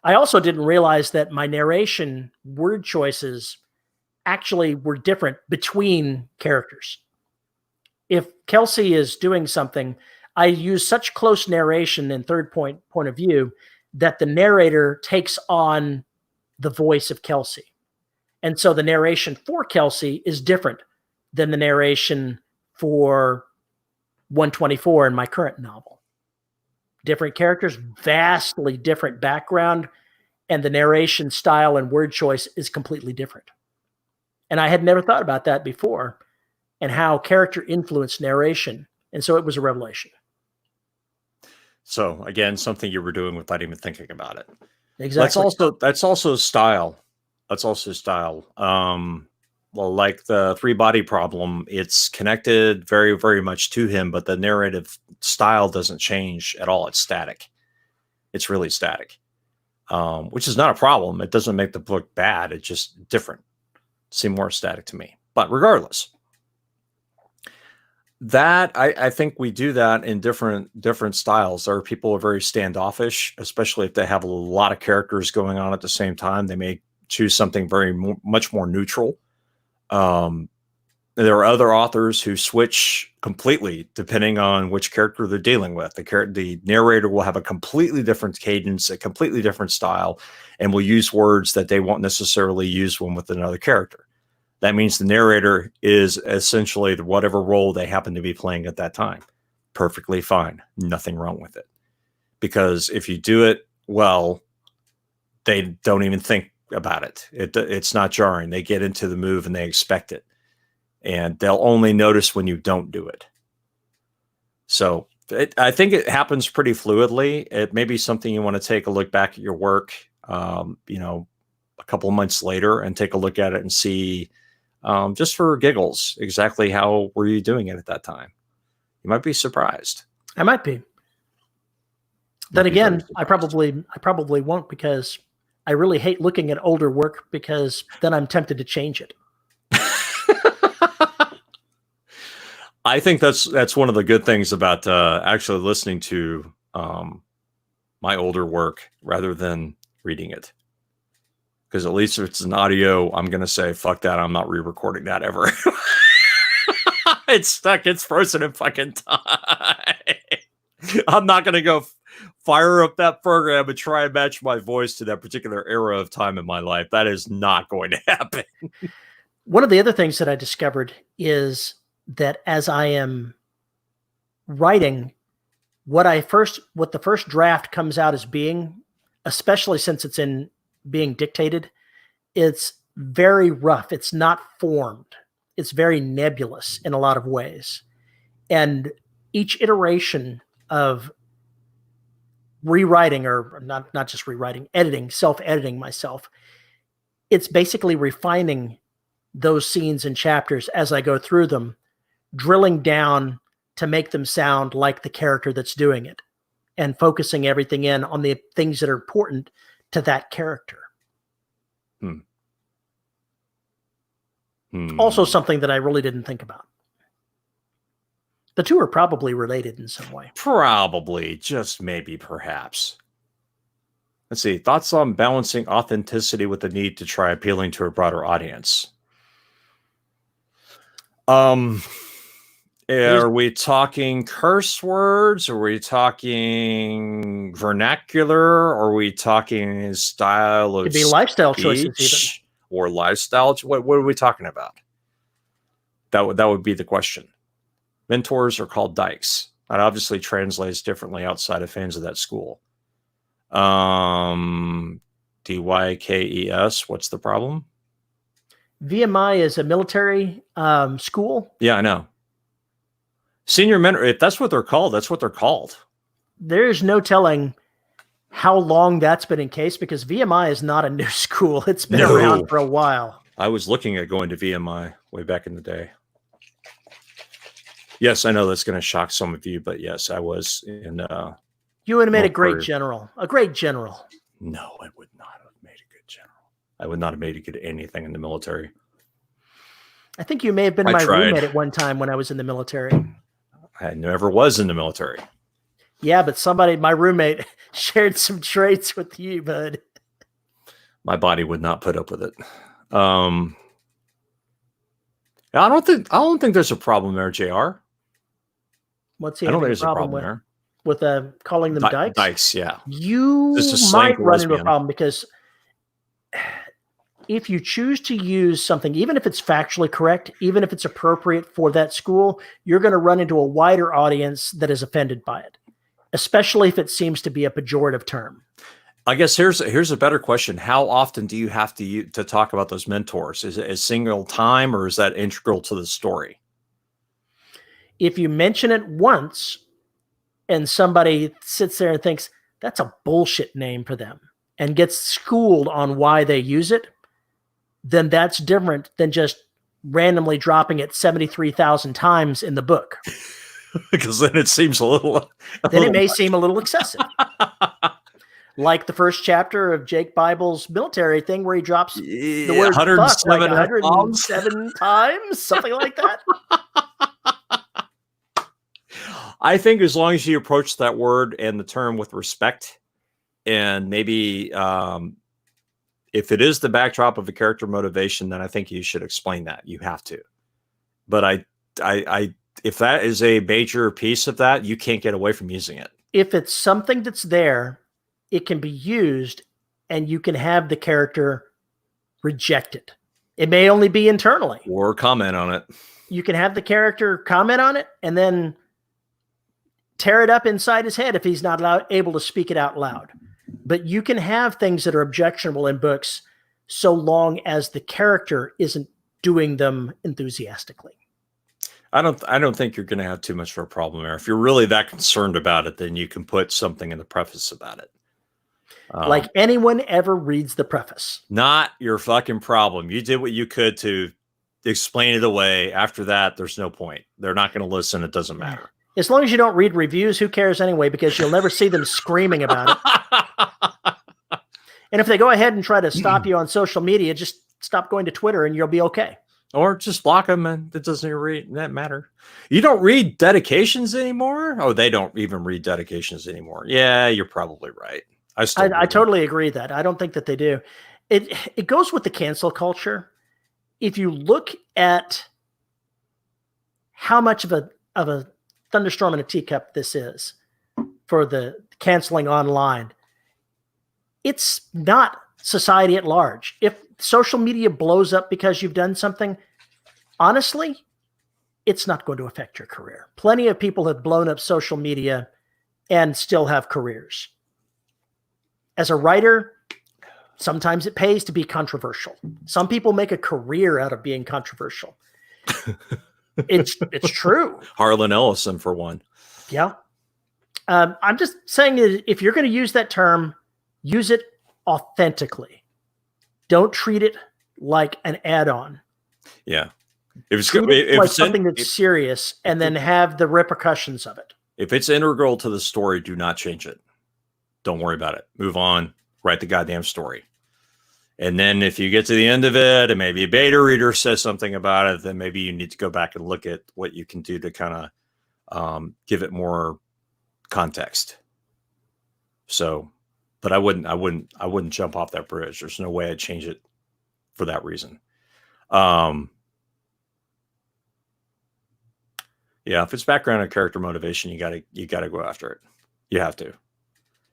I also didn't realize that my narration word choices actually were different between characters. If Kelsey is doing something, I use such close narration and third point of view that the narrator takes on the voice of Kelsey. And so the narration for Kelsey is different than the narration for 124 in my current novel. Different characters, vastly different background, and the narration style and word choice is completely different. And I had never thought about that before, and how character influenced narration. And so it was a revelation. So again, something you were doing without even thinking about it. Exactly. That's also style. That's also style. Well, like the three body problem, it's connected very, very much to him, but the narrative style doesn't change at all. It's static. It's really static, which is not a problem. It doesn't make the book bad. It's just different. Seem more static to me. But regardless, that I think we do that in different styles. There are people who are very standoffish, especially if they have a lot of characters going on at the same time. They may choose something much more neutral. There are other authors who switch completely depending on which character they're dealing with. The narrator will have a completely different cadence, a completely different style, and will use words that they won't necessarily use when with another character. That means the narrator is essentially whatever role they happen to be playing at that time. Perfectly fine. Nothing wrong with it. Because if you do it well, they don't even think about it. It's not jarring. They get into the move and they expect it. And they'll only notice when you don't do it. So I think it happens pretty fluidly. It may be something you want to take a look back at your work, a couple of months later and take a look at it and see, just for giggles, exactly how were you doing it at that time? You might be surprised. I might be. Then again, I probably won't, because I really hate looking at older work, because then I'm tempted to change it. I think that's one of the good things about actually listening to my older work rather than reading it. Because at least if it's an audio, I'm going to say, fuck that. I'm not re-recording that ever. It's stuck. It's frozen in fucking time. I'm not going to go fire up that program and try and match my voice to that particular era of time in my life. That is not going to happen. One of the other things that I discovered is that as I am writing, what the first draft comes out as being, especially since it's being dictated, it's very rough. It's not formed. It's very nebulous in a lot of ways. And each iteration of rewriting, or not just rewriting, editing, self-editing myself, it's basically refining those scenes and chapters as I go through them, drilling down to make them sound like the character that's doing it, and focusing everything in on the things that are important to that character. Also something that I really didn't think about. The two are probably related in some way. Probably, just maybe, perhaps. Let's see. Thoughts on balancing authenticity with the need to try appealing to a broader audience? Are we talking curse words? Are we talking vernacular? Are we talking style of Could be lifestyle choices even. Or lifestyle? What are we talking about? That would be the question. Mentors are called dykes. That obviously translates differently outside of fans of that school. DYKES, what's the problem? VMI is a military school. Yeah, I know. Senior mentor, if that's what they're called, that's what they're called. There's no telling how long that's been in case, because VMI is not a new school. It's been around for a while. I was looking at going to VMI way back in the day. Yes, I know that's going to shock some of you, but yes, I was in. You would have made a great general. A great general. No, I would not have made a good general. I would not have made a good anything in the military. I think you may have been my roommate at one time when I was in the military. I never was in the military. Yeah, but my roommate, shared some traits with you, bud. My body would not put up with it. I don't think there's a problem there, JR. What's he? I don't think there's a problem there. With calling them dykes? Dykes, yeah. You might run into a problem, because if you choose to use something, even if it's factually correct, even if it's appropriate for that school, you're going to run into a wider audience that is offended by it, especially if it seems to be a pejorative term. I guess here's a better question. How often do you have to talk about those mentors? Is it a single time, or is that integral to the story? If you mention it once and somebody sits there and thinks that's a bullshit name for them and gets schooled on why they use it, then that's different than just randomly dropping it 73,000 times in the book. Because then it seems it may seem a little excessive. Like the first chapter of Jake Bible's military thing, where he drops the word fuck like 107 times, something like that. I think as long as you approach that word and the term with respect, and maybe if it is the backdrop of a character motivation, then I think you should explain that. You have to. But if that is a major piece of that, you can't get away from using it. If it's something that's there, it can be used, and you can have the character reject it. It may only be internally. Or comment on it. You can have the character comment on it and then tear it up inside his head if he's not able to speak it out loud. But you can have things that are objectionable in books so long as the character isn't doing them enthusiastically. I don't think you're going to have too much of a problem there. If you're really that concerned about it, then you can put something in the preface about it. Like anyone ever reads the preface. Not your fucking problem. You did what you could to explain it away. After that, there's no point. They're not going to listen. It doesn't matter. As long as you don't read reviews, who cares anyway? Because you'll never see them screaming about it. And if they go ahead and try to stop you on social media, just stop going to Twitter and you'll be okay. Or just block them, and it doesn't even that matter. You don't read dedications anymore? Oh, they don't even read dedications anymore. Yeah, you're probably right. I totally agree with that. I don't think that they do. It goes with the cancel culture. If you look at how much of a thunderstorm in a teacup this is for the canceling online, it's not society at large. If social media blows up because you've done something, honestly, it's not going to affect your career. Plenty of people have blown up social media and still have careers. As a writer, sometimes it pays to be controversial. Some people make a career out of being controversial. It's true. Harlan Ellison, for one. Yeah. I'm just saying that if you're going to use that term, use it authentically. Don't treat it like an add-on. Yeah. If it's something that's serious, and then have the repercussions of it. If it's integral to the story, do not change it. Don't worry about it. Move on. Write the goddamn story. And then if you get to the end of it and maybe a beta reader says something about it, then maybe you need to go back and look at what you can do to kind of give it more context. So, but I wouldn't jump off that bridge. There's no way I'd change it for that reason. Yeah, if it's background and character motivation, you gotta go after it. You have to.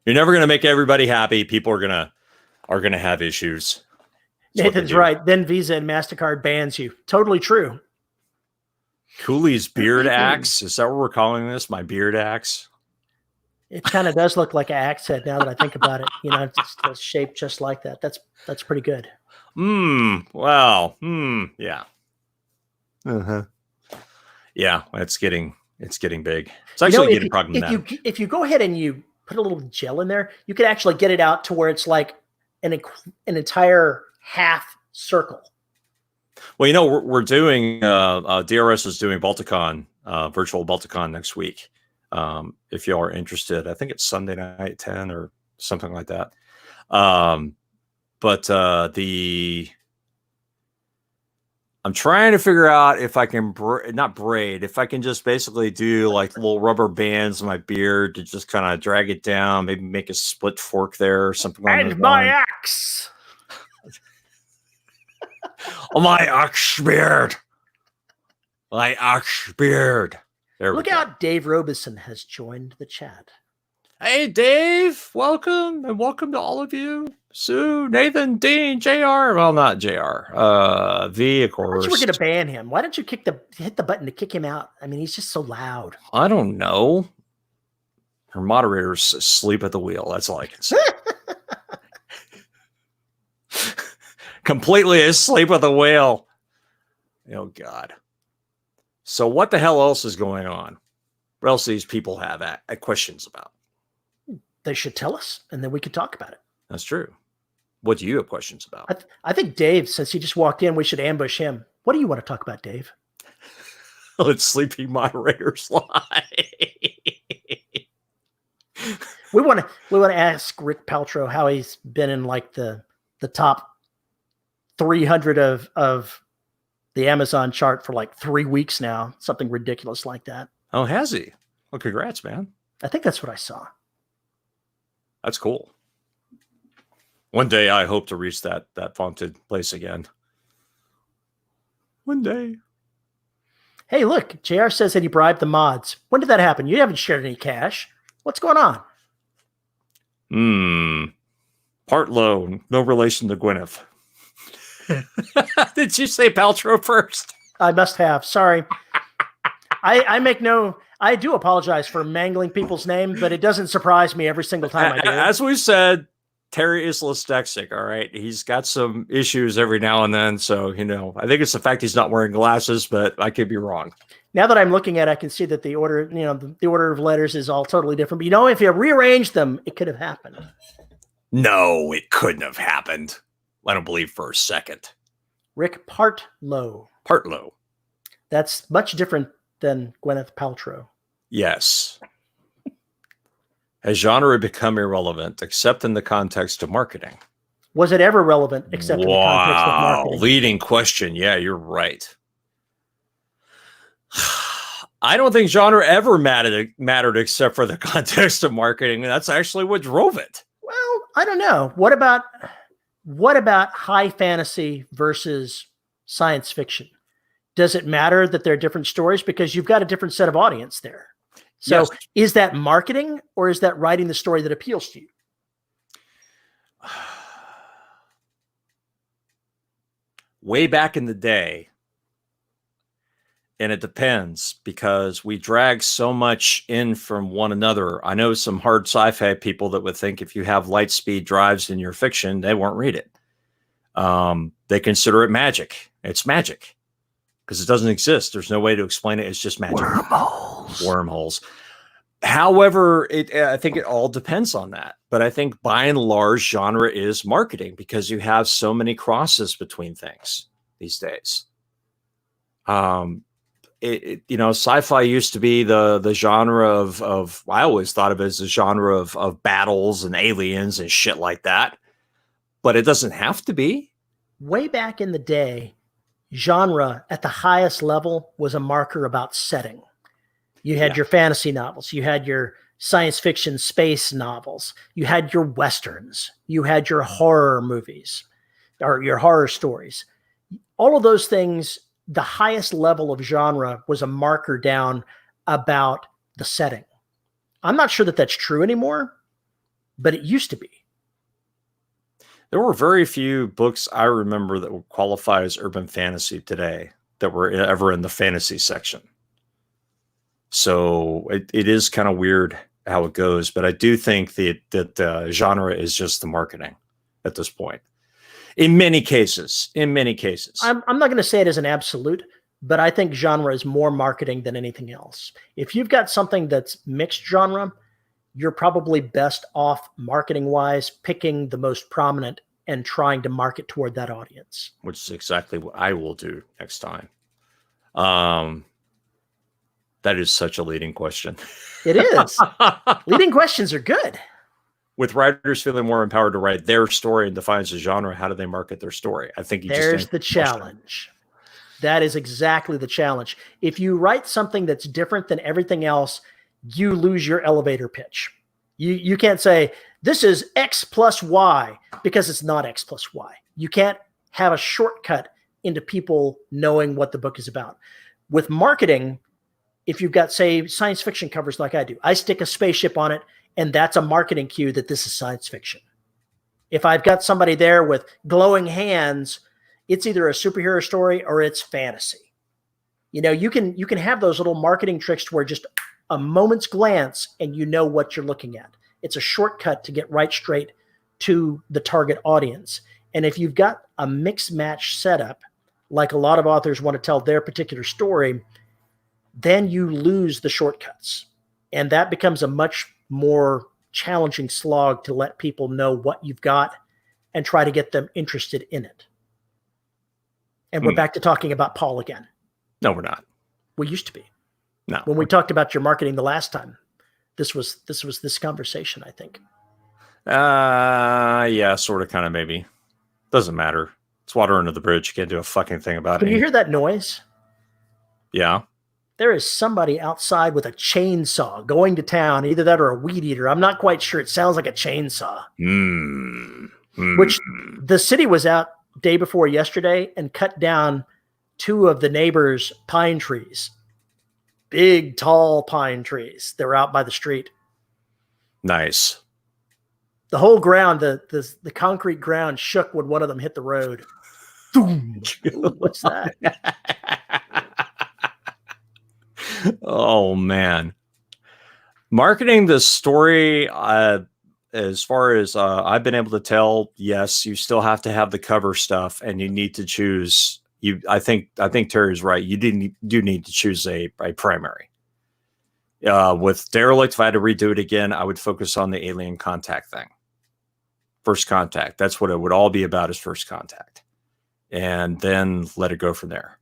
You're never gonna make everybody happy. People are gonna have issues. Nathan's right. Then Visa and MasterCard bans you. Totally true. Cooley's beard axe. Is that what we're calling this? My beard axe? It kind of does look like an axe head now that I think about it. You know, it's shaped just like that. That's pretty good. Well. Yeah. Uh-huh. Yeah, it's getting big. It's actually getting problematic. If you go ahead and you put a little gel in there, you could actually get it out to where it's like an entire half circle. Well, you know, we're doing DRS is doing Balticon, virtual Balticon next week. If y'all are interested, I think it's Sunday night at 10 or something like that. But I'm trying to figure out if I can not braid, if I can just basically do like little rubber bands in my beard to just kind of drag it down, maybe make a split fork there or something. And my axe. Oh, my axe beard. My axe beard. Look out, Dave Robeson has joined the chat. Hey, Dave, welcome, and welcome to all of you. Sue, Nathan, Dean, JR. Well, not JR. V, of course. We're going to ban him. Why don't you hit the button to kick him out? I mean, he's just so loud. I don't know. Her moderators asleep at the wheel. That's all I can say. Completely asleep at the wheel. Oh, God. So what the hell else is going on? What else these people have questions about? They should tell us, and then we could talk about it. That's true. What do you have questions about? I think Dave, since he just walked in, we should ambush him. What do you want to talk about, Dave? Let sleepy moderators lie. We want to ask Rick Paltrow how he's been in like the top 300 of the Amazon chart for like 3 weeks now, something ridiculous like that. Oh, has he? Well, congrats, man. I think that's what I saw. That's cool. One day I hope to reach that vaunted place again. One day. Hey, look, JR says that he bribed the mods. When did that happen? You haven't shared any cash. What's going on? Part low, no relation to Gwyneth. Did you say Paltrow first? I must have. Sorry. I do apologize for mangling people's names, but it doesn't surprise me every single time I do. As we said, Terry is dyslexic, all right? He's got some issues every now and then, so, I think it's the fact he's not wearing glasses, but I could be wrong. Now that I'm looking at it, I can see that the order, the order of letters is all totally different. But, if you rearrange them, it could have happened. No, it couldn't have happened. I don't believe for a second. Rick Partlow. Partlow. That's much different than Gwyneth Paltrow. Yes. Has genre become irrelevant except in the context of marketing? Was it ever relevant except in the context of marketing? Leading question. Yeah, you're right. I don't think genre ever mattered except for the context of marketing. That's actually what drove it. Well, I don't know. What about high fantasy versus science fiction? Does it matter that they're different stories? Because you've got a different set of audience there. So yes. Is that marketing or is that writing the story that appeals to you? Way back in the day, and it depends because we drag so much in from one another. I know some hard sci-fi people that would think if you have light speed drives in your fiction, they won't read it. They consider it magic. It's magic because it doesn't exist. There's no way to explain it. It's just magic. Wormholes. However, I think it all depends on that. But I think by and large, genre is marketing because you have so many crosses between things these days. Sci-fi used to be the genre of I always thought of it as a genre of battles and aliens and shit like that. But it doesn't have to be. Way back in the day, genre at the highest level was a marker about setting. You had your fantasy novels, you had your science fiction space novels, you had your westerns, you had your horror movies or your horror stories. All of those things, the highest level of genre was a marker down about the setting. I'm not sure that that's true anymore, but it used to be. There were very few books I remember that would qualify as urban fantasy today that were ever in the fantasy section. So it is kind of weird how it goes, but I do think that genre is just the marketing at this point. In many cases. I'm not going to say it as an absolute, but I think genre is more marketing than anything else. If you've got something that's mixed genre, you're probably best off marketing-wise picking the most prominent and trying to market toward that audience. Which is exactly what I will do next time. That is such a leading question. It is. Leading questions are good. With writers feeling more empowered to write their story and defines the genre, how do they market their story? I think there's the challenge. That is exactly the challenge. If you write something that's different than everything else, you lose your elevator pitch. You can't say, this is X plus Y, because it's not X plus Y. You can't have a shortcut into people knowing what the book is about. With marketing, if you've got, say, science fiction covers like I do, I stick a spaceship on it, and that's a marketing cue that this is science fiction. If I've got somebody there with glowing hands, it's either a superhero story or it's fantasy. You can have those little marketing tricks to where just a moment's glance and you know what you're looking at. It's a shortcut to get right straight to the target audience. And if you've got a mix match setup, like a lot of authors want to tell their particular story, then you lose the shortcuts. And that becomes a much more challenging slog to let people know what you've got and try to get them interested in it. And we're back to talking about Paul again. No, we're not. We used to be. No. When we talked about your marketing the last time, this was this conversation, I think. Yeah, sort of, kind of, maybe. Doesn't matter. It's water under the bridge. You can't do a fucking thing about it. Can you hear that noise? Yeah. There is somebody outside with a chainsaw going to town, either that or a weed eater. I'm not quite sure. It sounds like a chainsaw. which the city was out day before yesterday and cut down 2 of the neighbors' pine trees. Big, tall pine trees. They were out by the street. Nice. The whole ground, the concrete ground shook when one of them hit the road. Boom. Ooh, what's that? Oh, man. Marketing the story, as far as I've been able to tell, yes, you still have to have the cover stuff, and you need to choose. I think Terry's right. You do need to choose a primary. With Derelict, if I had to redo it again, I would focus on the alien contact thing. First contact. That's what it would all be about, is first contact, and then let it go from there.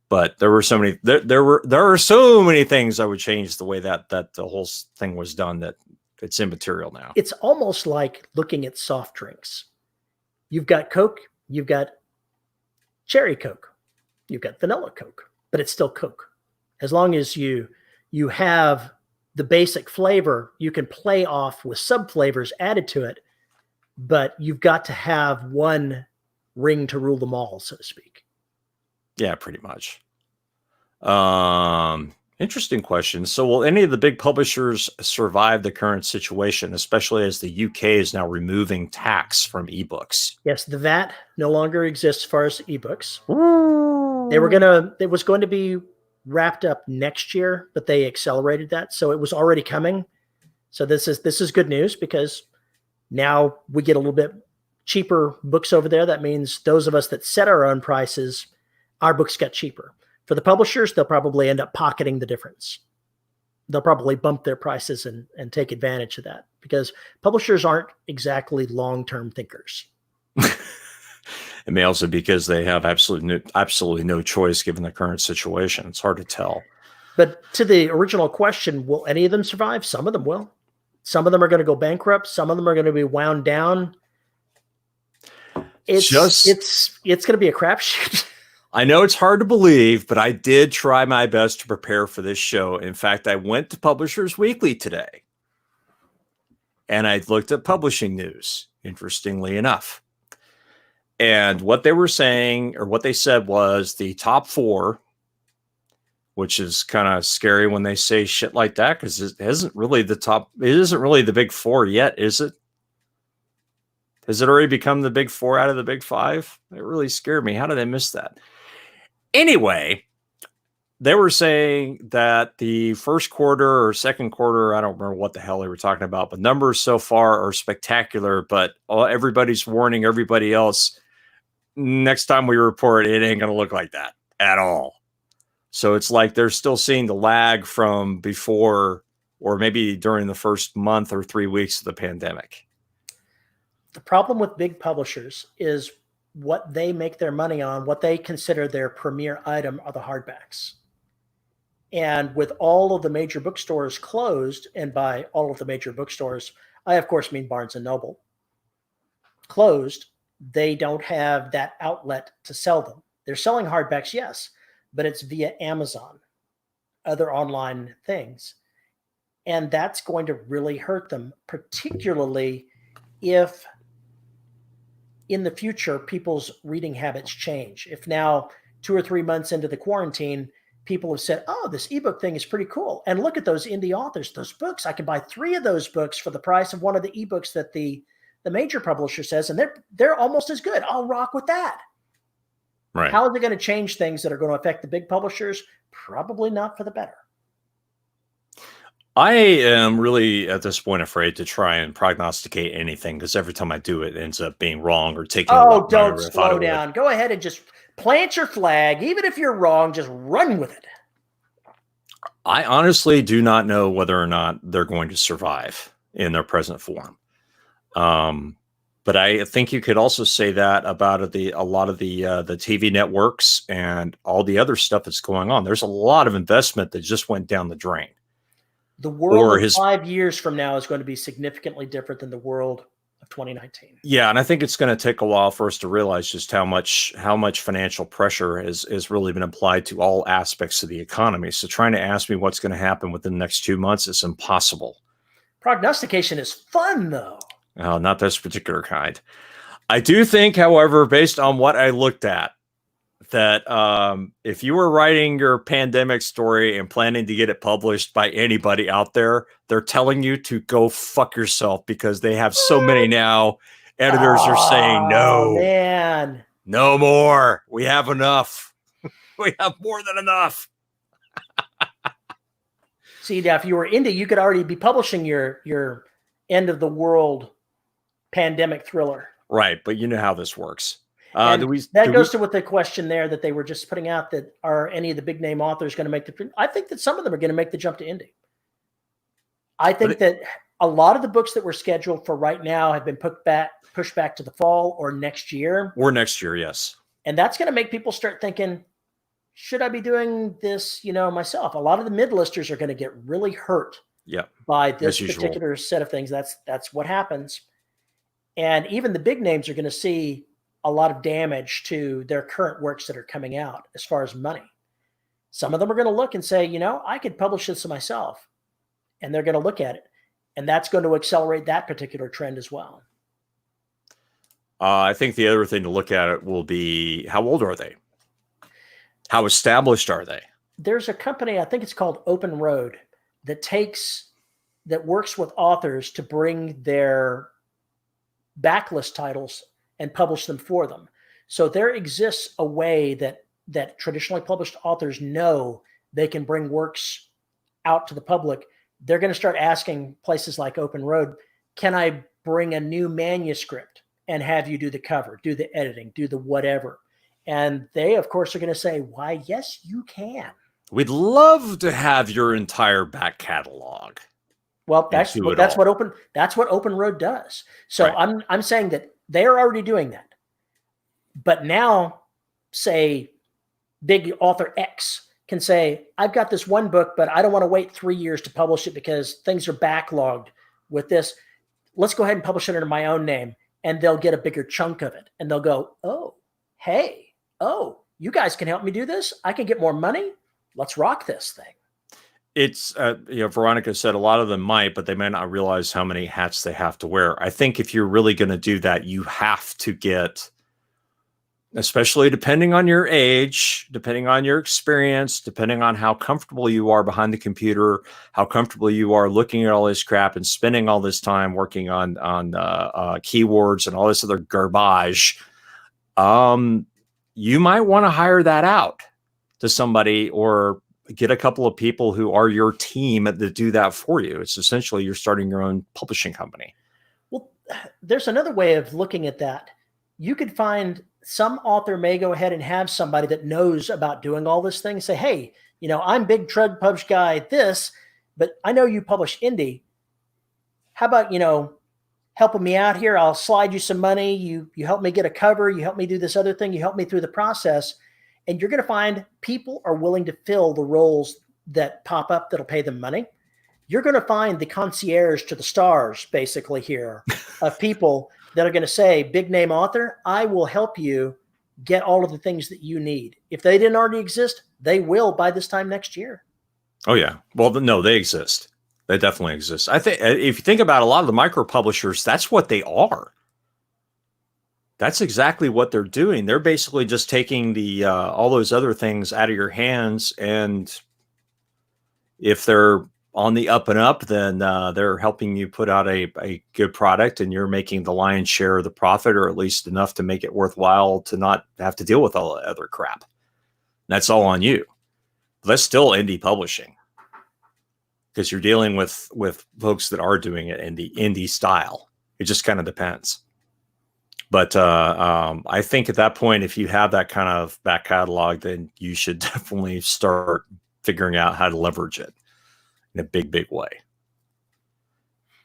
But there were so many. There are so many things I would change the way that the whole thing was done, that it's immaterial now. It's almost like looking at soft drinks. You've got Coke, you've got cherry Coke, you've got vanilla Coke, but it's still Coke. As long as you have the basic flavor, you can play off with sub flavors added to it, but you've got to have one ring to rule them all, so to speak. Yeah, pretty much. Interesting question. So will any of the big publishers survive the current situation, especially as the UK is now removing tax from ebooks? Yes, the VAT no longer exists as far as ebooks. Ooh. It was going to be wrapped up next year, but they accelerated that. So it was already coming. So this is good news, because now we get a little bit cheaper books over there. That means those of us that set our own prices, our books got cheaper. For the publishers, they'll probably end up pocketing the difference. They'll probably bump their prices and take advantage of that, because publishers aren't exactly long-term thinkers. It may also be because they have absolutely no choice given the current situation. It's hard to tell. But to the original question, will any of them survive? Some of them will. Some of them are going to go bankrupt. Some of them are going to be wound down. It's going to be a crapshoot. I know it's hard to believe, but I did try my best to prepare for this show. In fact, I went to Publishers Weekly today, and I looked at publishing news, interestingly enough. And what they were saying, or what they said, was the top 4, which is kind of scary when they say shit like that, because it isn't really the big 4 yet, is it? Has it already become the big 4 out of the big 5? It really scared me. How did I miss that? Anyway, they were saying that the first quarter or second quarter, I don't remember what the hell they were talking about, but numbers so far are spectacular. But everybody's warning everybody else, next time we report, it ain't going to look like that at all. So it's like they're still seeing the lag from before, or maybe during the first month or 3 weeks of the pandemic. The problem with big publishers is what they make their money on, what they consider their premier item, are the hardbacks. And with all of the major bookstores closed, and by all of the major bookstores, I of course mean Barnes and Noble, closed, they don't have that outlet to sell them. They're selling hardbacks, yes, but it's via Amazon, other online things. And that's going to really hurt them, particularly if in the future, people's reading habits change. If now 2 or 3 months into the quarantine, people have said, oh, this ebook thing is pretty cool. And look at those indie authors, those books. I can buy 3 of those books for the price of one of the ebooks that the major publisher says, and they're almost as good. I'll rock with that. Right. How are they going to change things that are going to affect the big publishers? Probably not for the better. I am really at this point afraid to try and prognosticate anything, because every time I do it ends up being wrong or taking. Oh, don't slow down. Go ahead and just plant your flag. Even if you're wrong, just run with it. I honestly do not know whether or not they're going to survive in their present form. But I think you could also say that about a lot of the TV networks and all the other stuff that's going on. There's a lot of investment that just went down the drain. The world of 5 years from now is going to be significantly different than the world of 2019. Yeah, and I think it's going to take a while for us to realize just how much financial pressure has really been applied to all aspects of the economy. So trying to ask me what's going to happen within the next 2 months is impossible. Prognostication is fun, though. Not this particular kind. I do think, however, based on what I looked at, that if you were writing your pandemic story and planning to get it published by anybody out there, they're telling you to go fuck yourself because they have so many now. Editors are saying, no, man, no more. We have enough. We have more than enough. See, now if you were indie, you could already be publishing your end of the world pandemic thriller. Right, but you know how this works. That goes to what the question there that they were just putting out, that are any of the big name authors going to make the, I think that some of them are going to make the jump to indie. I think that a lot of the books that were scheduled for right now have been pushed back to the fall or next year. Or next year, yes. And that's going to make people start thinking, should I be doing this, myself? A lot of the mid-listers are going to get really hurt by this particular set of things. That's what happens. And even the big names are going to see a lot of damage to their current works that are coming out as far as money. Some of them are going to look and say, I could publish this myself. And they're going to look at it. And that's going to accelerate that particular trend as well. I think the other thing to look at it will be, how old are they? How established are they? There's a company, I think it's called Open Road, that works with authors to bring their backlist titles and publish them for them. So there exists a way that traditionally published authors know they can bring works out to the public. They're going to start asking places like Open Road, can I bring a new manuscript and have you do the cover, do the editing, do the whatever? And they, of course, are going to say, why, yes, you can. We'd love to have your entire back catalog. Well, that's what Open Road does. So right. I'm saying that they're already doing that. But now, say, big author X can say, I've got this one book, but I don't want to wait 3 years to publish it because things are backlogged with this. Let's go ahead and publish it under my own name. And they'll get a bigger chunk of it. And they'll go, oh, hey, you guys can help me do this? I can get more money? Let's rock this thing. It's, Veronica said a lot of them might, but they may not realize how many hats they have to wear. I think if you're really going to do that, you have to get, especially depending on your age, depending on your experience, depending on how comfortable you are behind the computer, how comfortable you are looking at all this crap and spending all this time working on keywords and all this other garbage. You might want to hire that out to somebody or get a couple of people who are your team that do that for you. It's essentially you're starting your own publishing company. Well, there's another way of looking at that. You could find some author may go ahead and have somebody that knows about doing all this thing. Say, hey, I'm big Trud Pubs guy this, but I know you publish indie. How about, helping me out here? I'll slide you some money. You help me get a cover. You help me do this other thing. You help me through the process. And you're going to find people are willing to fill the roles that pop up that'll pay them money. You're going to find the concierge to the stars, basically, here of people that are going to say, big name author, I will help you get all of the things that you need. If they didn't already exist, they will by this time next year. Oh, yeah. Well, no, they exist. They definitely exist. I think if you think about a lot of the micro publishers, that's what they are. That's exactly what they're doing. They're basically just taking the all those other things out of your hands. And if they're on the up and up, then they're helping you put out a good product and you're making the lion's share of the profit, or at least enough to make it worthwhile to not have to deal with all the other crap. That's all on you. But that's still indie publishing because you're dealing with folks that are doing it indie style. It just kind of depends. But I think at that point, if you have that kind of back catalog, then you should definitely start figuring out how to leverage it in a big, big way.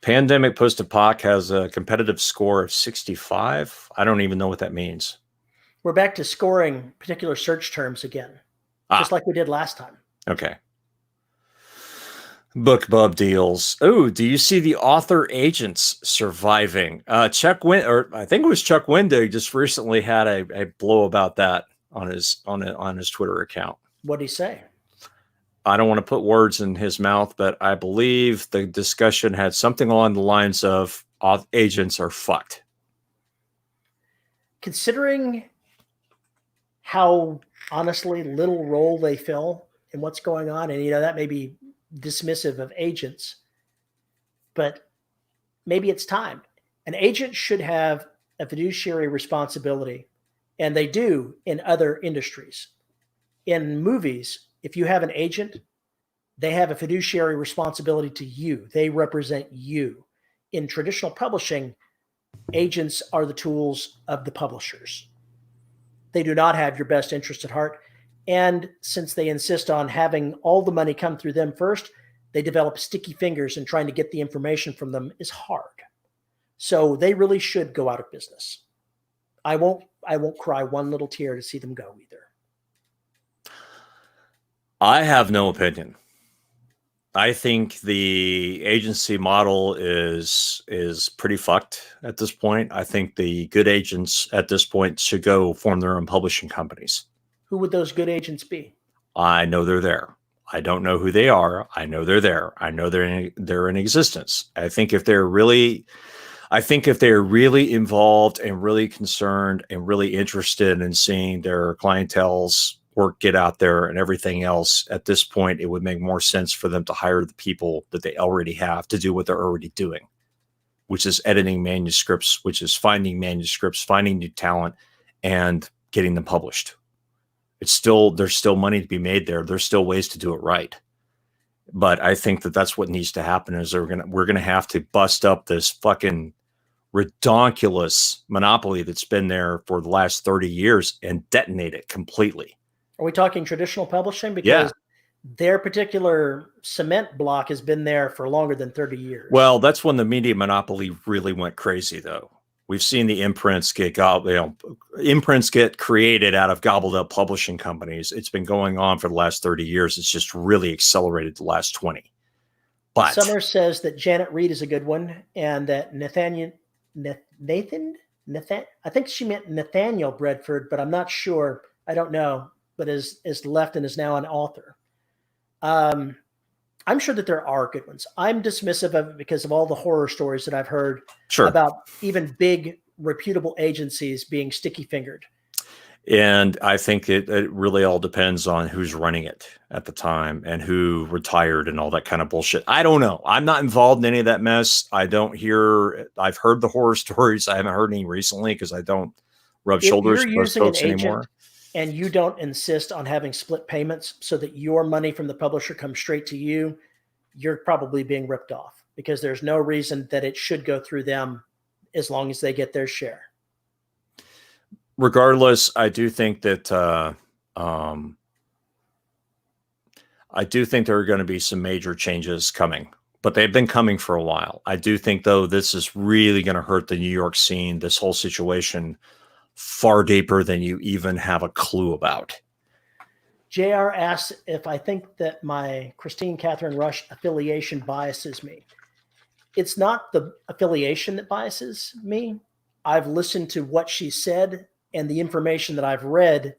Pandemic Post-Apoc has a competitive score of 65. I don't even know what that means. We're back to scoring particular search terms again, just like we did last time. Okay. BookBub deals. Oh, do you see the author agents surviving? I think it was Chuck Wendig just recently had a blow about that on his Twitter account. What did he say? I don't want to put words in his mouth, but I believe the discussion had something along the lines of agents are fucked. considering how honestly little role they fill in what's going on, and that may be dismissive of agents, but maybe it's time. An agent should have a fiduciary responsibility, and they do in other industries. In movies, if you have an agent, they have a fiduciary responsibility to you. They represent you. In traditional publishing, agents are the tools of the publishers. They do not have your best interest at heart. And since they insist on having all the money come through them first, they develop sticky fingers, and trying to get the information from them is hard. So they really should go out of business. I won't cry one little tear to see them go either. I have no opinion. I think the agency model is pretty fucked at this point. I think the good agents at this point should go form their own publishing companies. Who would those good agents be? I know they're there. I don't know who they are. I know they're there. I know they're in existence. I think if they're really involved and really concerned and really interested in seeing their clientele's work get out there and everything else, at this point, it would make more sense for them to hire the people that they already have to do what they're already doing, which is editing manuscripts, which is finding manuscripts, finding new talent, and getting them published. There's still money to be made there. There's still ways to do it right. But I think that's what needs to happen is we're going to have to bust up this fucking redonkulous monopoly that's been there for the last 30 years and detonate it completely. Are we talking traditional publishing? Because their particular cement block has been there for longer than 30 years. Well, that's when the media monopoly really went crazy, though. We've seen the imprints get created out of gobbled up publishing companies. It's been going on for the last 30 years. It's just really accelerated the last 20. But Summer says that Janet Reed is a good one, and that Nathan, I think she meant Nathaniel Bradford, but I'm not sure. I don't know, but is left and is now an author. I'm sure that there are good ones. I'm dismissive of it because of all the horror stories that I've heard about even big reputable agencies being sticky fingered. And I think it really all depends on who's running it at the time and who retired and all that kind of bullshit. I don't know. I'm not involved in any of that mess. I've heard the horror stories. I haven't heard any recently because I don't rub shoulders with those folks anymore. And you don't insist on having split payments so that your money from the publisher comes straight to you, you're probably being ripped off because there's no reason that it should go through them as long as they get their share. Regardless, I do think that there are going to be some major changes coming, but they've been coming for a while. I do think, though, this is really going to hurt the New York scene, this whole situation, far deeper than you even have a clue about. JR asks if I think that my Christine Catherine Rush affiliation biases me. It's not the affiliation that biases me. I've listened to what she said, and the information that I've read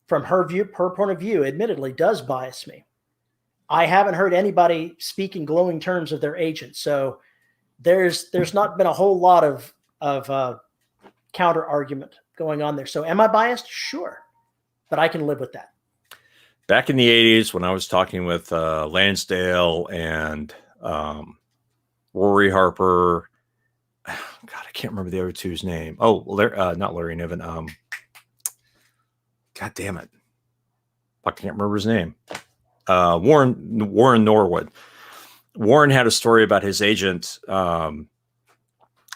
from her point of view, admittedly, does bias me. I haven't heard anybody speak in glowing terms of their agent. So there's not been a whole lot of counter argument going on there. So am I biased? Sure. But I can live with that. Back in the 80s, when I was talking with Lansdale and Rory Harper, God, I can't remember the other two's name. Oh, not Larry Niven. God damn it. I can't remember his name. Warren Norwood. Warren had a story about his agent.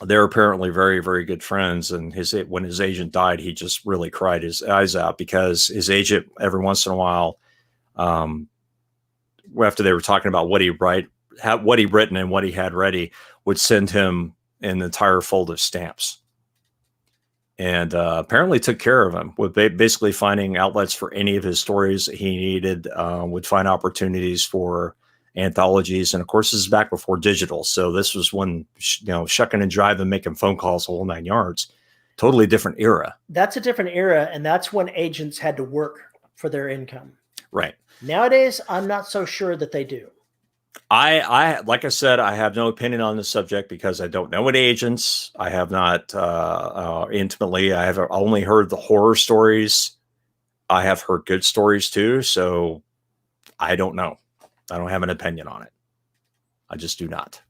They're apparently very, very good friends. And when his agent died, he just really cried his eyes out because his agent, every once in a while, after they were talking about what he'd written and what he had ready, would send him an entire fold of stamps. And apparently took care of him with basically finding outlets for any of his stories that he needed, would find opportunities for anthologies. And of course, this is back before digital. So this was when, shucking and driving, making phone calls, the whole 9 yards. Totally different era. That's a different era. And that's when agents had to work for their income. Right. Nowadays, I'm not so sure that they do. Like I said, I have no opinion on the subject because I don't know any agents. I have not intimately. I have only heard the horror stories. I have heard good stories too. So I don't know. I don't have an opinion on it. I just do not.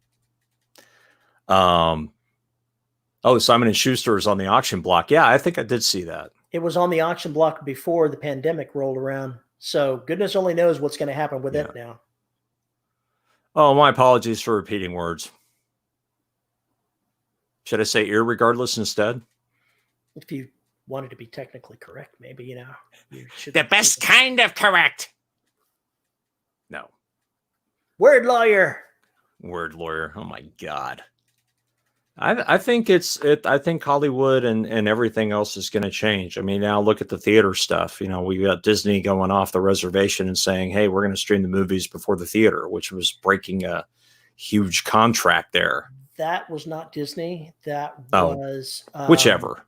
Oh, Simon and Schuster is on the auction block. Yeah, I think I did see that. It was on the auction block before the pandemic rolled around. So goodness only knows what's going to happen with it now. Oh, my apologies for repeating words. Should I say irregardless instead? If you wanted to be technically correct, maybe, you should. The best kind of correct. No. Word lawyer. Word lawyer. Oh my God. I think I think Hollywood and everything else is going to change. I mean, now look at the theater stuff. We got Disney going off the reservation and saying, hey, we're going to stream the movies before the theater, which was breaking a huge contract there. That was not Disney. That was whichever.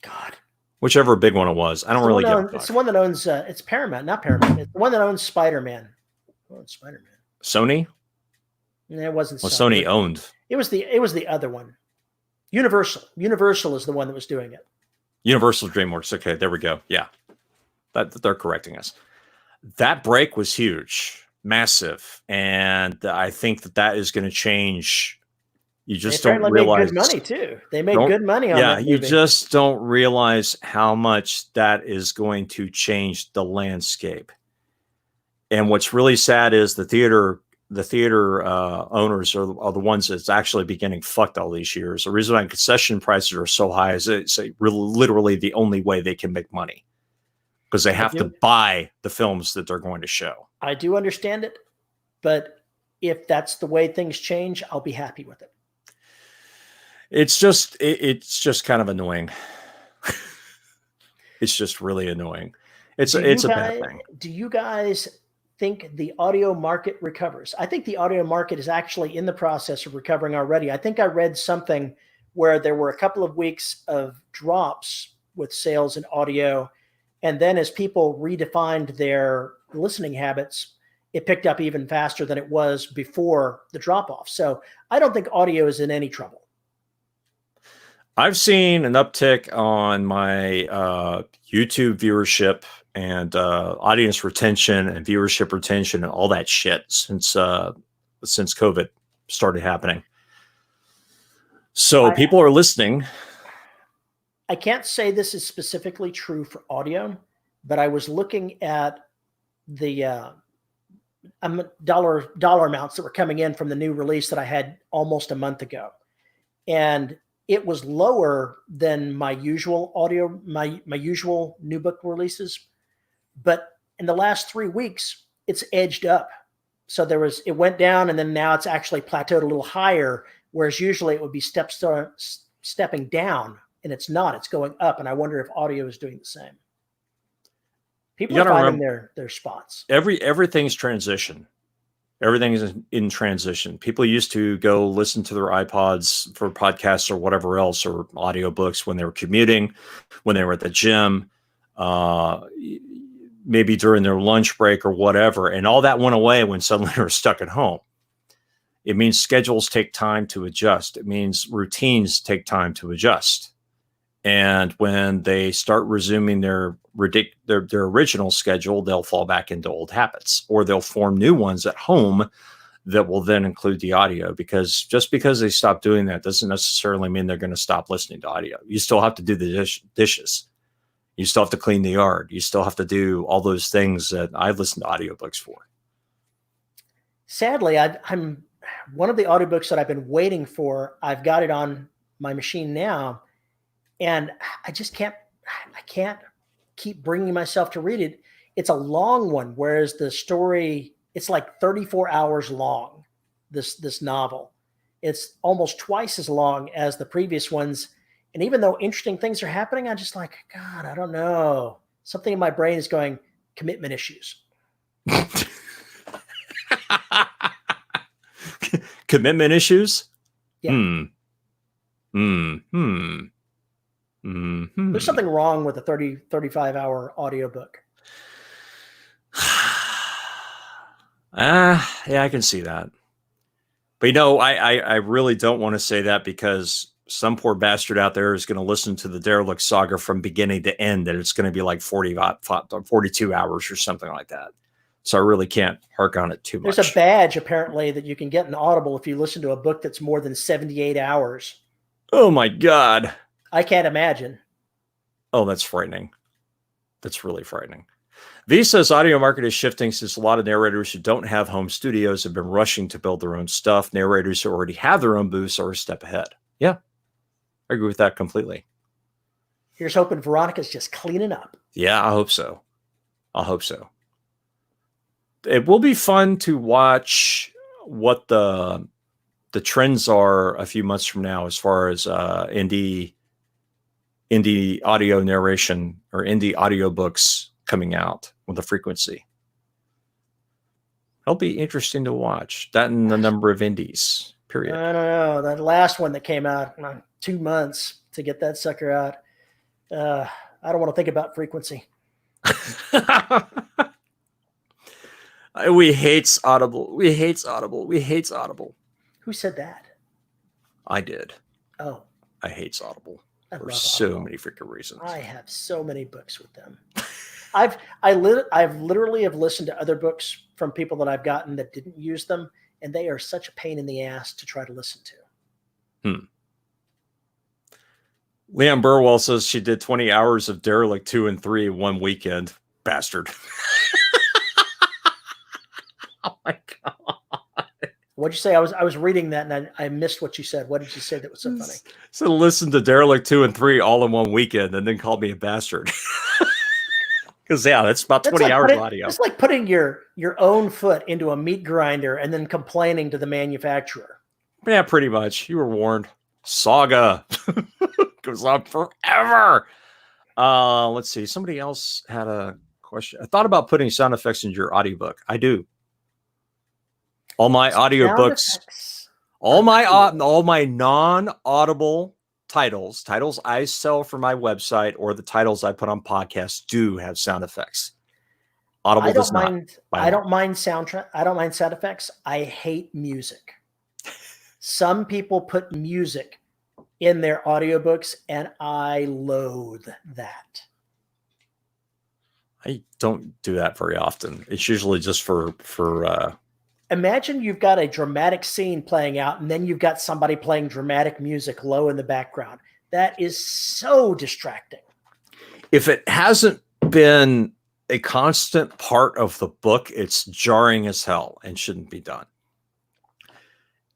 God. Whichever big one it was. I don't really give a fuck. It's the one that owns it's Paramount, not Paramount. It's the one that owns Spider-Man. Spider-Man. Sony? No, it wasn't Sony owned. It was the other one. Universal. Universal is the one that was doing it. Universal DreamWorks. Okay, there we go. Yeah. They're correcting us. That break was huge, massive, and I think that is going to change. You just don't realize. Made good money too. They made good money on that movie. You just don't realize how much that is going to change the landscape. And what's really sad is the theater owners are the ones that's actually been getting fucked all these years. The reason why concession prices are so high is it's literally the only way they can make money, because they have to buy the films that they're going to show. I do understand it, but if that's the way things change, I'll be happy with it. It's just kind of annoying. It's just really annoying. It's a bad thing. Do you guys think the audio market recovers? I think the audio market is actually in the process of recovering already. I think I read something where there were a couple of weeks of drops with sales in audio, and then as people redefined their listening habits, it picked up even faster than it was before the drop off. So I don't think audio is in any trouble. I've seen an uptick on my YouTube viewership and audience retention and viewership retention and all that shit since COVID started happening. So people are listening. I can't say this is specifically true for audio, but I was looking at the dollar amounts that were coming in from the new release that I had almost a month ago. And it was lower than my usual audio, my usual new book releases. But in the last 3 weeks, it's edged up. So it went down, and then now it's actually plateaued a little higher, whereas usually it would be stepping down, and it's not. It's going up, and I wonder if audio is doing the same. People are finding their spots. Everything's transition. Everything is in transition. People used to go listen to their iPods for podcasts or whatever else, or audiobooks when they were commuting, when they were at the gym, maybe during their lunch break or whatever. And all that went away when suddenly they were stuck at home. It means schedules take time to adjust. It means routines take time to adjust. And when they start resuming their original schedule, they'll fall back into old habits, or they'll form new ones at home that will then include the audio. Because just because they stop doing that doesn't necessarily mean they're going to stop listening to audio. You still have to do the dishes. You still have to clean the yard. You still have to do all those things that I listen to audiobooks for. Sadly, I'm one of the audiobooks that I've been waiting for. I've got it on my machine now, and I can't keep bringing myself to read it. It's a long one, whereas the story, it's like 34 hours long, this novel. It's almost twice as long as the previous ones. And even though interesting things are happening, I'm just like, God, I don't know. Something in my brain is going, commitment issues. Commitment issues? Yeah. There's something wrong with a 35 hour audiobook. Yeah, I can see that. But you know, I really don't want to say that because some poor bastard out there is going to listen to the Derelict saga from beginning to end, and it's going to be like 42 hours or something like that. So I really can't hark on it too much. There's a badge apparently that you can get in Audible if you listen to a book that's more than 78 hours. Oh my God. I can't imagine. Oh, that's frightening. That's really frightening. V says audio market is shifting since a lot of narrators who don't have home studios have been rushing to build their own stuff. Narrators who already have their own booths are a step ahead. Yeah, I agree with that completely. Here's hoping Veronica's just cleaning up. Yeah, I hope so. I hope so. It will be fun to watch what the trends are a few months from now as far as indie audio narration or indie audiobooks coming out with the frequency. It'll be interesting to watch that and the number of indies, period. I don't know. That last one that came out, 2 months to get that sucker out. I don't want to think about frequency. We hates Audible. We hates Audible. We hates Audible. Who said that? I did. Oh. I hates Audible for so Audible. Many freaking reasons. I have so many books with them. I've literally have listened to other books from people that I've gotten that didn't use them, and they are such a pain in the ass to try to listen to. Leanne Burwell says she did 20 hours of Derelict 2 and 3 one weekend. Bastard. Oh my God. What'd you say? I was reading that and I missed what you said. What did you say that was so funny? So listen to Derelict 2 and 3 all in one weekend and then called me a bastard. Because yeah, that's about 20 hours of audio. It's like putting your own foot into a meat grinder and then complaining to the manufacturer. Yeah, pretty much. You were warned. Saga goes on forever. Let's see. Somebody else had a question. I thought about putting sound effects into your audiobook. I do. All my audiobooks, all my non-audible titles I sell for my website or the titles I put on podcasts do have sound effects. Audible does not. I don't mind sound effects. I hate music. Some people put music in their audiobooks and I loathe that. I don't do that very often. It's usually just for imagine you've got a dramatic scene playing out and then you've got somebody playing dramatic music low in the background. That is so distracting. If it hasn't been a constant part of the book, it's jarring as hell and shouldn't be done.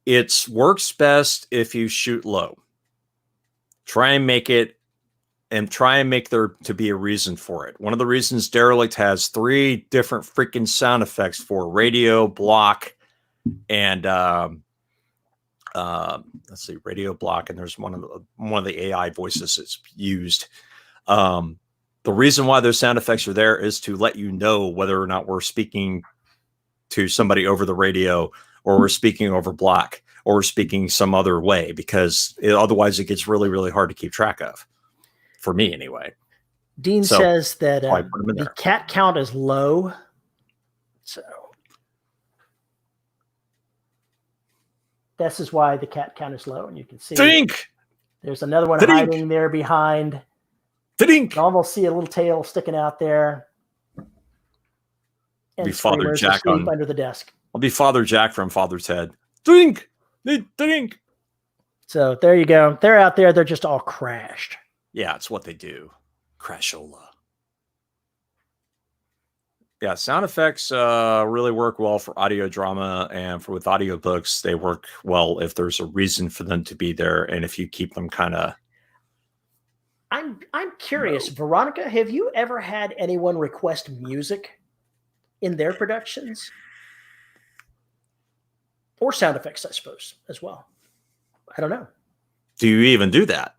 It works best if you shoot low. Try and make there to be a reason for it. One of the reasons Derelict has 3 different freaking sound effects for radio, block, and let's see, radio, block, and there's one of the AI voices that's used. The reason why those sound effects are there is to let you know whether or not we're speaking to somebody over the radio, or we're speaking over block, or we're speaking some other way, because otherwise it gets really, really hard to keep track of. For me, anyway. Dean says that the cat count is low. So this is why the cat count is low. And you can see there's another one hiding there behind. You can almost see a little tail sticking out there. And be Father Jack under the desk. I'll be Father Jack from Father's Head. Drink. So there you go. They're out there. They're just all crashed. Yeah, it's what they do. Crashola. Yeah, sound effects really work well for audio drama, and with audiobooks, they work well if there's a reason for them to be there, and if you keep them kind of. I'm curious, Veronica, have you ever had anyone request music in their productions? Or sound effects, I suppose, as well. I don't know. Do you even do that?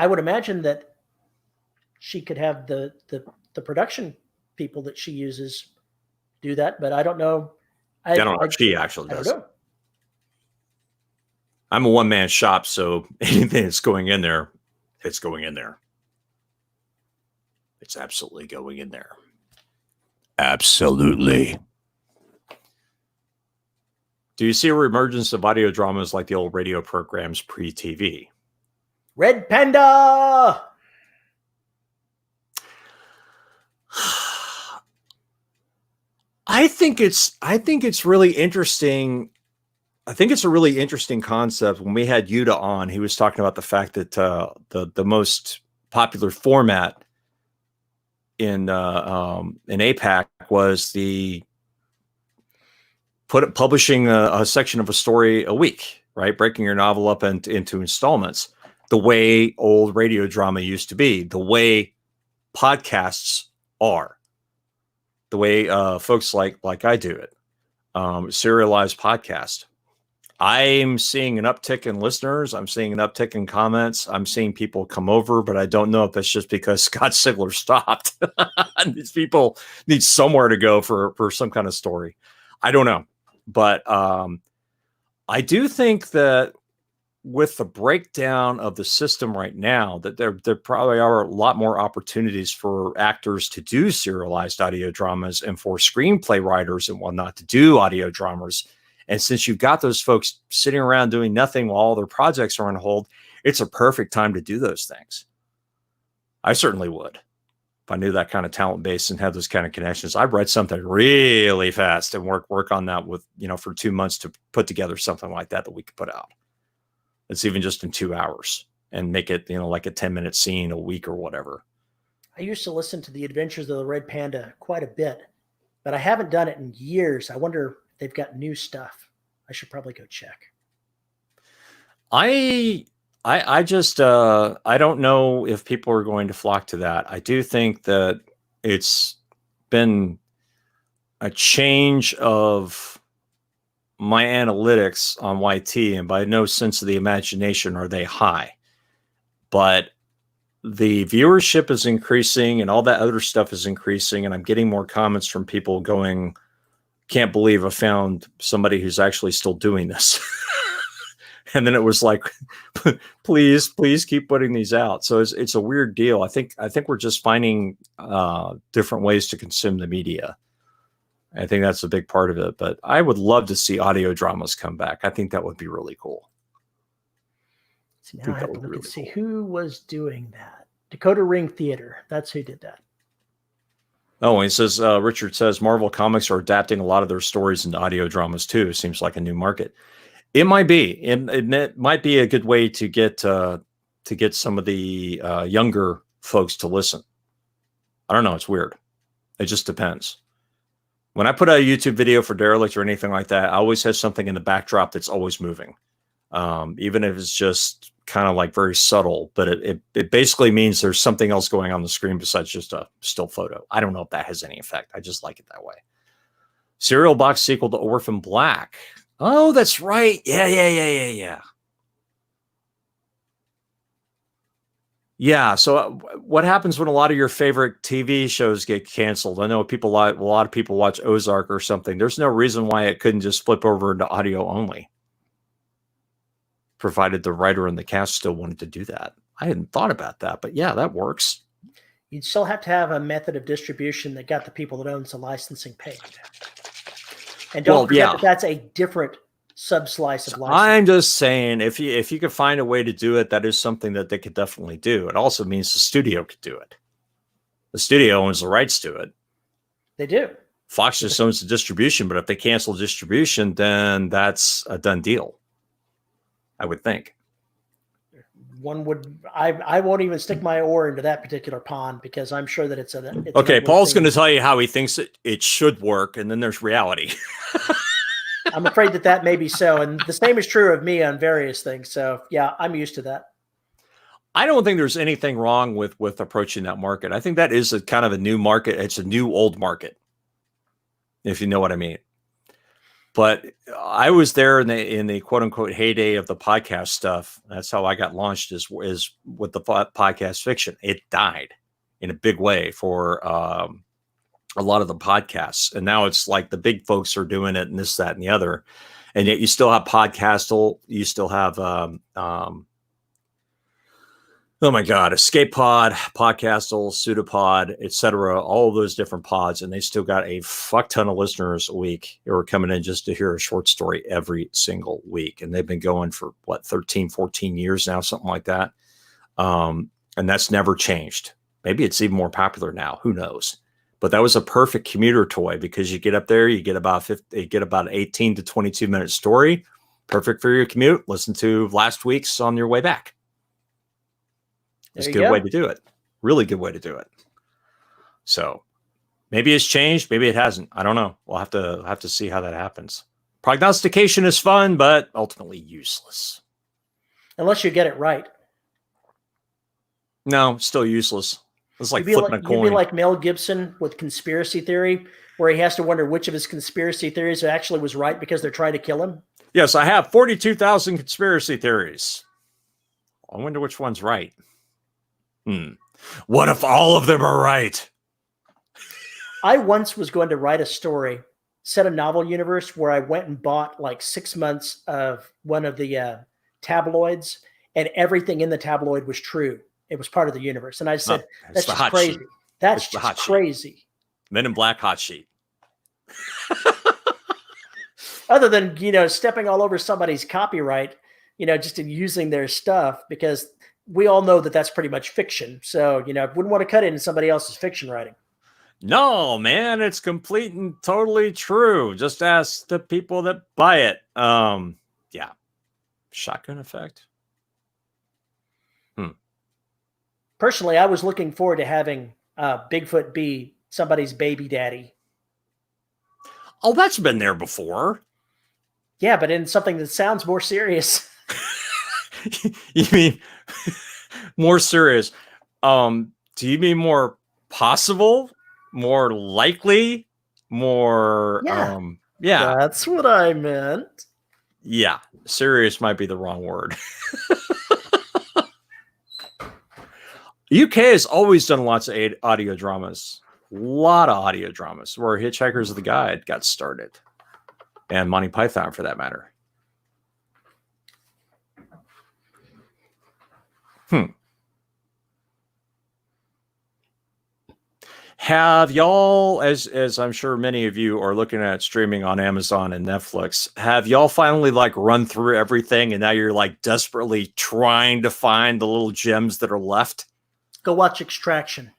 I would imagine that she could have the production people that she uses do that, but I don't know. I don't know if she actually does. I don't know. I'm a one-man shop, so anything that's going in there, it's going in there. It's absolutely going in there. Absolutely. Do you see a reemergence of audio dramas like the old radio programs pre-TV? Red Panda. I think it's really interesting. I think it's a really interesting concept. When we had Yuta on, he was talking about the fact that the most popular format in APAC was the publishing a section of a story a week, right? Breaking your novel up into installments, the way old radio drama used to be, the way podcasts are, the way folks like I do it, serialized podcast. I'm seeing an uptick in listeners. I'm seeing an uptick in comments. I'm seeing people come over, but I don't know if that's just because Scott Sigler stopped. These people need somewhere to go for some kind of story. I don't know. But I do think that with the breakdown of the system right now, that there probably are a lot more opportunities for actors to do serialized audio dramas and for screenplay writers and whatnot to do audio dramas. And since you've got those folks sitting around doing nothing while all their projects are on hold, it's a perfect time to do those things. I certainly would. If I knew that kind of talent base and had those kind of connections, I'd write something really fast and work on that with, for 2 months to put together something like that we could put out. It's even just in 2 hours and make it, like a 10-minute scene a week or whatever. I used to listen to the Adventures of the Red Panda quite a bit, but I haven't done it in years. I wonder if they've got new stuff. I should probably go check. I just I don't know if people are going to flock to that. I do think that it's been a change of my analytics on YT, and by no sense of the imagination are they high, but the viewership is increasing and all that other stuff is increasing, and I'm getting more comments from people going, can't believe I found somebody who's actually still doing this. And then it was like, please keep putting these out. So it's a weird deal. I think we're just finding different ways to consume the media. I think that's a big part of it. But I would love to see audio dramas come back. I think that would be really cool. So now I have to look and see who was doing that. Dakota Ring Theater. That's who did that. Oh, and he says, Richard says, Marvel Comics are adapting a lot of their stories into audio dramas too. Seems like a new market. It might be. It might be a good way to get some of the younger folks to listen. I don't know. It's weird. It just depends. When I put out a YouTube video for Derelict or anything like that, I always have something in the backdrop that's always moving, even if it's just kind of like very subtle. But it basically means there's something else going on the screen besides just a still photo. I don't know if that has any effect. I just like it that way. Serial box sequel to Orphan Black. Oh, that's right. Yeah. Yeah. So what happens when a lot of your favorite TV shows get canceled? I know a lot of people watch Ozark or something. There's no reason why it couldn't just flip over into audio only, provided the writer and the cast still wanted to do that. I hadn't thought about that, but yeah, that works. You'd still have to have a method of distribution that got the people that owns the licensing paid. And don't forget that that's a different sub-slice of licensing. I'm just saying, if you could find a way to do it, that is something that they could definitely do. It also means the studio could do it. The studio owns the rights to it. They do. Fox just owns the distribution, but if they cancel distribution, then that's a done deal, I would think. I won't even stick my oar into that particular pond because I'm sure that it's okay. Paul's going to tell you how he thinks it should work, and then there's reality. I'm afraid that may be so, and the same is true of me on various things. So yeah, I'm used to that. I don't think there's anything wrong with approaching that market. I think that is a kind of a new market. It's a new old market, if you know what I mean. But I was there in the quote unquote heyday of the podcast stuff. That's how I got launched is with the podcast fiction. It died in a big way for a lot of the podcasts. And now it's like the big folks are doing it and this, that, and the other. And yet you still have Podcastle. You still have Oh my God, Escape Pod, Podcastle, Pseudopod, etc. All of those different pods, and they still got a fuck ton of listeners a week who are coming in just to hear a short story every single week. And they've been going for what, 13, 14 years now, something like that. And that's never changed. Maybe it's even more popular now. Who knows? But that was a perfect commuter toy because you get up there, you get about 18 to 22 minute story. Perfect for your commute. Listen to last week's on your way back. It's a good way to do it. Really good way to do it. So maybe it's changed. Maybe it hasn't. I don't know. We'll have to see how that happens. Prognostication is fun, but ultimately useless. Unless you get it right. No, still useless. It's like flipping a coin. You'd be like Mel Gibson with conspiracy theory, where he has to wonder which of his conspiracy theories actually was right because they're trying to kill him. Yes, I have 42,000 conspiracy theories. I wonder which one's right. What if all of them are right? I once was going to write a story, set a novel universe, where I went and bought like 6 months of one of the tabloids, and everything in the tabloid was true. It was part of the universe. And I said, that's just crazy. Sheet. That's just crazy. Men in Black hot sheet. Other than, stepping all over somebody's copyright, just in using their stuff, because we all know that that's pretty much fiction. So, I wouldn't want to cut into somebody else's fiction writing. No, man, it's complete and totally true. Just ask the people that buy it. Yeah. Shotgun effect. Personally, I was looking forward to having Bigfoot be somebody's baby daddy. Oh, that's been there before. Yeah, but in something that sounds more serious. You mean more serious? Do you mean more possible, more likely, more? Yeah, that's what I meant. Yeah, serious might be the wrong word. UK has always done lots of audio dramas, a lot of audio dramas, where Hitchhiker's the Guide got started, and Monty Python for that matter. Have y'all, as I'm sure many of you are looking at streaming on Amazon and Netflix, have y'all finally like run through everything and now you're like desperately trying to find the little gems that are left? Go watch Extraction.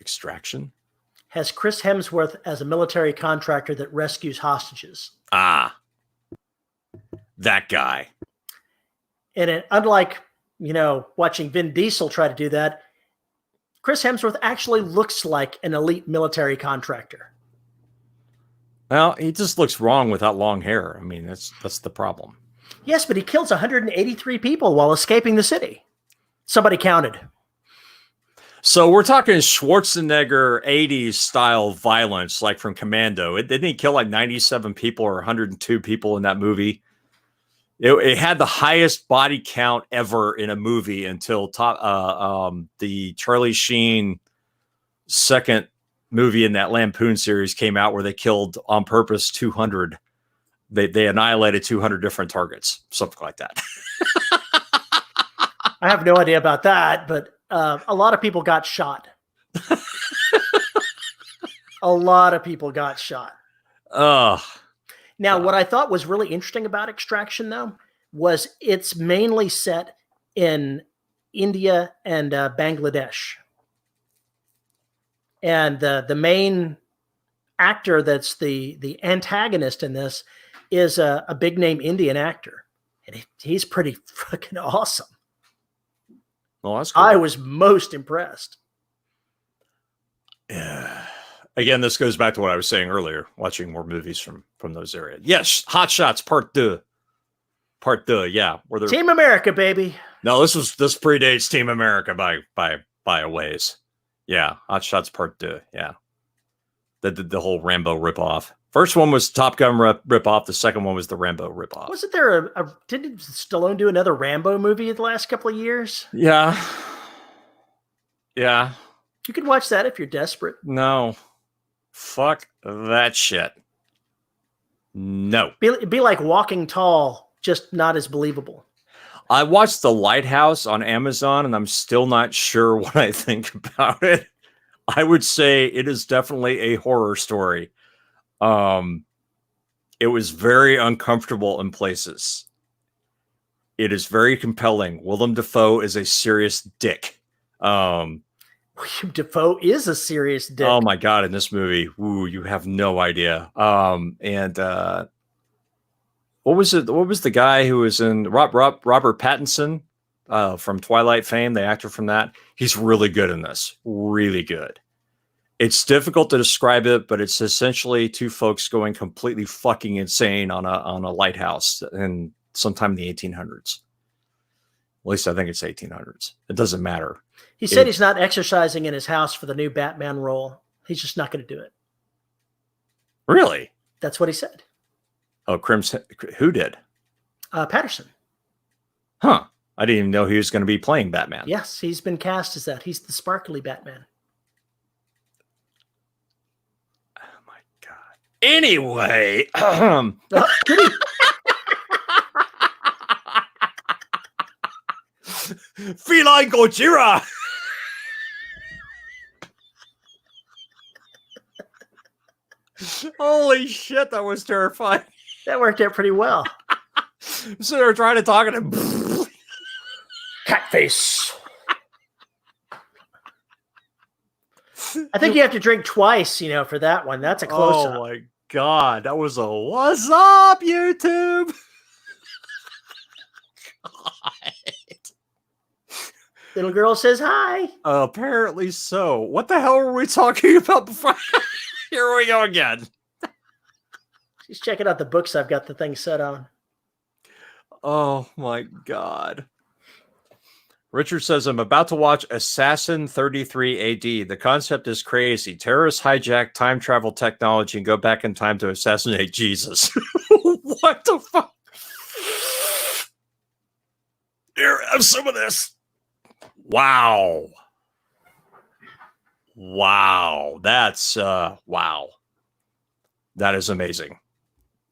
Extraction? Has Chris Hemsworth as a military contractor that rescues hostages. Ah, that guy. And unlike, watching Vin Diesel try to do that, Chris Hemsworth actually looks like an elite military contractor. Well, he just looks wrong without long hair. I mean, that's the problem. Yes, but he kills 183 people while escaping the city. Somebody counted. So we're talking Schwarzenegger 80s style violence, like from Commando. Didn't he kill like 97 people or 102 people in that movie? It had the highest body count ever in a movie until the Charlie Sheen second movie in that Lampoon series came out, where they killed on purpose 200. They annihilated 200 different targets, something like that. I have no idea about that, but a lot of people got shot. A lot of people got shot. Now, what I thought was really interesting about Extraction, though, was it's mainly set in India and Bangladesh. And the main actor that's the antagonist in this is a big name Indian actor. And he's pretty fucking awesome. Well, that's cool. I was most impressed. Yeah. Again, this goes back to what I was saying earlier, watching more movies from those areas. Yes, Hot Shots Part 2. Yeah. Team America, baby. No, this predates Team America by a ways. Yeah, Hot Shots Part 2. Yeah. The whole Rambo ripoff. First one was Top Gun ripoff. The second one was the Rambo ripoff. Wasn't there didn't Stallone do another Rambo movie in the last couple of years? Yeah. Yeah. You could watch that if you're desperate. No. Fuck that shit. No. Be like Walking Tall, just not as believable. I watched The Lighthouse on Amazon, and I'm still not sure what I think about it. I would say it is definitely a horror story. It was very uncomfortable in places. It is very compelling. Willem Dafoe is a serious dick. William Dafoe is a serious dick. Oh my God, in this movie, ooh, you have no idea. What was it? What was the guy who was in Robert Pattinson from Twilight fame, the actor from that? He's really good in this. Really good. It's difficult to describe it, but it's essentially two folks going completely fucking insane on a lighthouse in sometime in the 1800s. At least I think it's 1800s. It doesn't matter. He said he's not exercising in his house for the new Batman role. He's just not going to do it. Really? That's what he said. Oh, who did? Patterson. Huh. I didn't even know he was going to be playing Batman. Yes, he's been cast as that. He's the sparkly Batman. Oh my God. Anyway. Feline Gojira. Holy shit, that was terrifying. That worked out pretty well. So they're trying to talk to him. Cat face. I think you have to drink twice, for that one. That's a close-up. Oh my God, that was a what's up, YouTube? Little girl says hi. Apparently so. What the hell were we talking about before? Here we go again. She's checking out the books I've got the thing set on. Oh my God. Richard says, I'm about to watch Assassin 33 AD. The concept is crazy. Terrorists hijack time travel technology and go back in time to assassinate Jesus. What the fuck? Here, have some of this. Wow. Wow. That's, wow. That is amazing.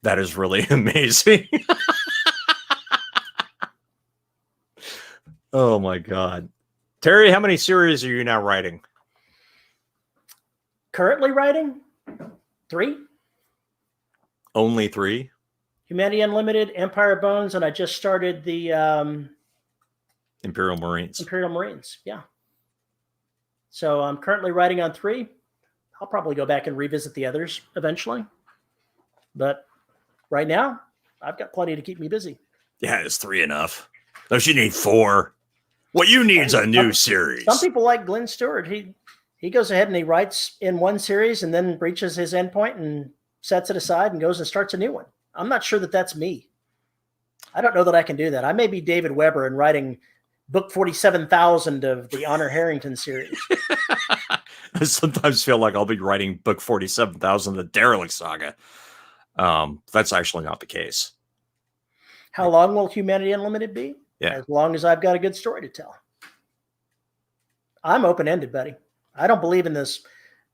That is really amazing. Oh my God. Terry, how many series are you now writing? Currently writing 3. Only 3? Humanity Unlimited, Empire of Bones, and I just started the Imperial Marines. Imperial Marines, yeah. So I'm currently writing on 3. I'll probably go back and revisit the others eventually. But right now, I've got plenty to keep me busy. Yeah, is 3 enough? Don't you need 4? What you need is a new series. Some people like Glenn Stewart. He goes ahead and he writes in one series and then reaches his endpoint and sets it aside and goes and starts a new one. I'm not sure that that's me. I don't know that I can do that. I may be David Weber and writing book 47,000 of the Honor Harrington series. I sometimes feel like I'll be writing book 47,000 of the Derelict Saga. That's actually not the case. How long will Humanity Unlimited be? Yeah. As long as I've got a good story to tell. I'm open-ended, buddy. I don't believe in this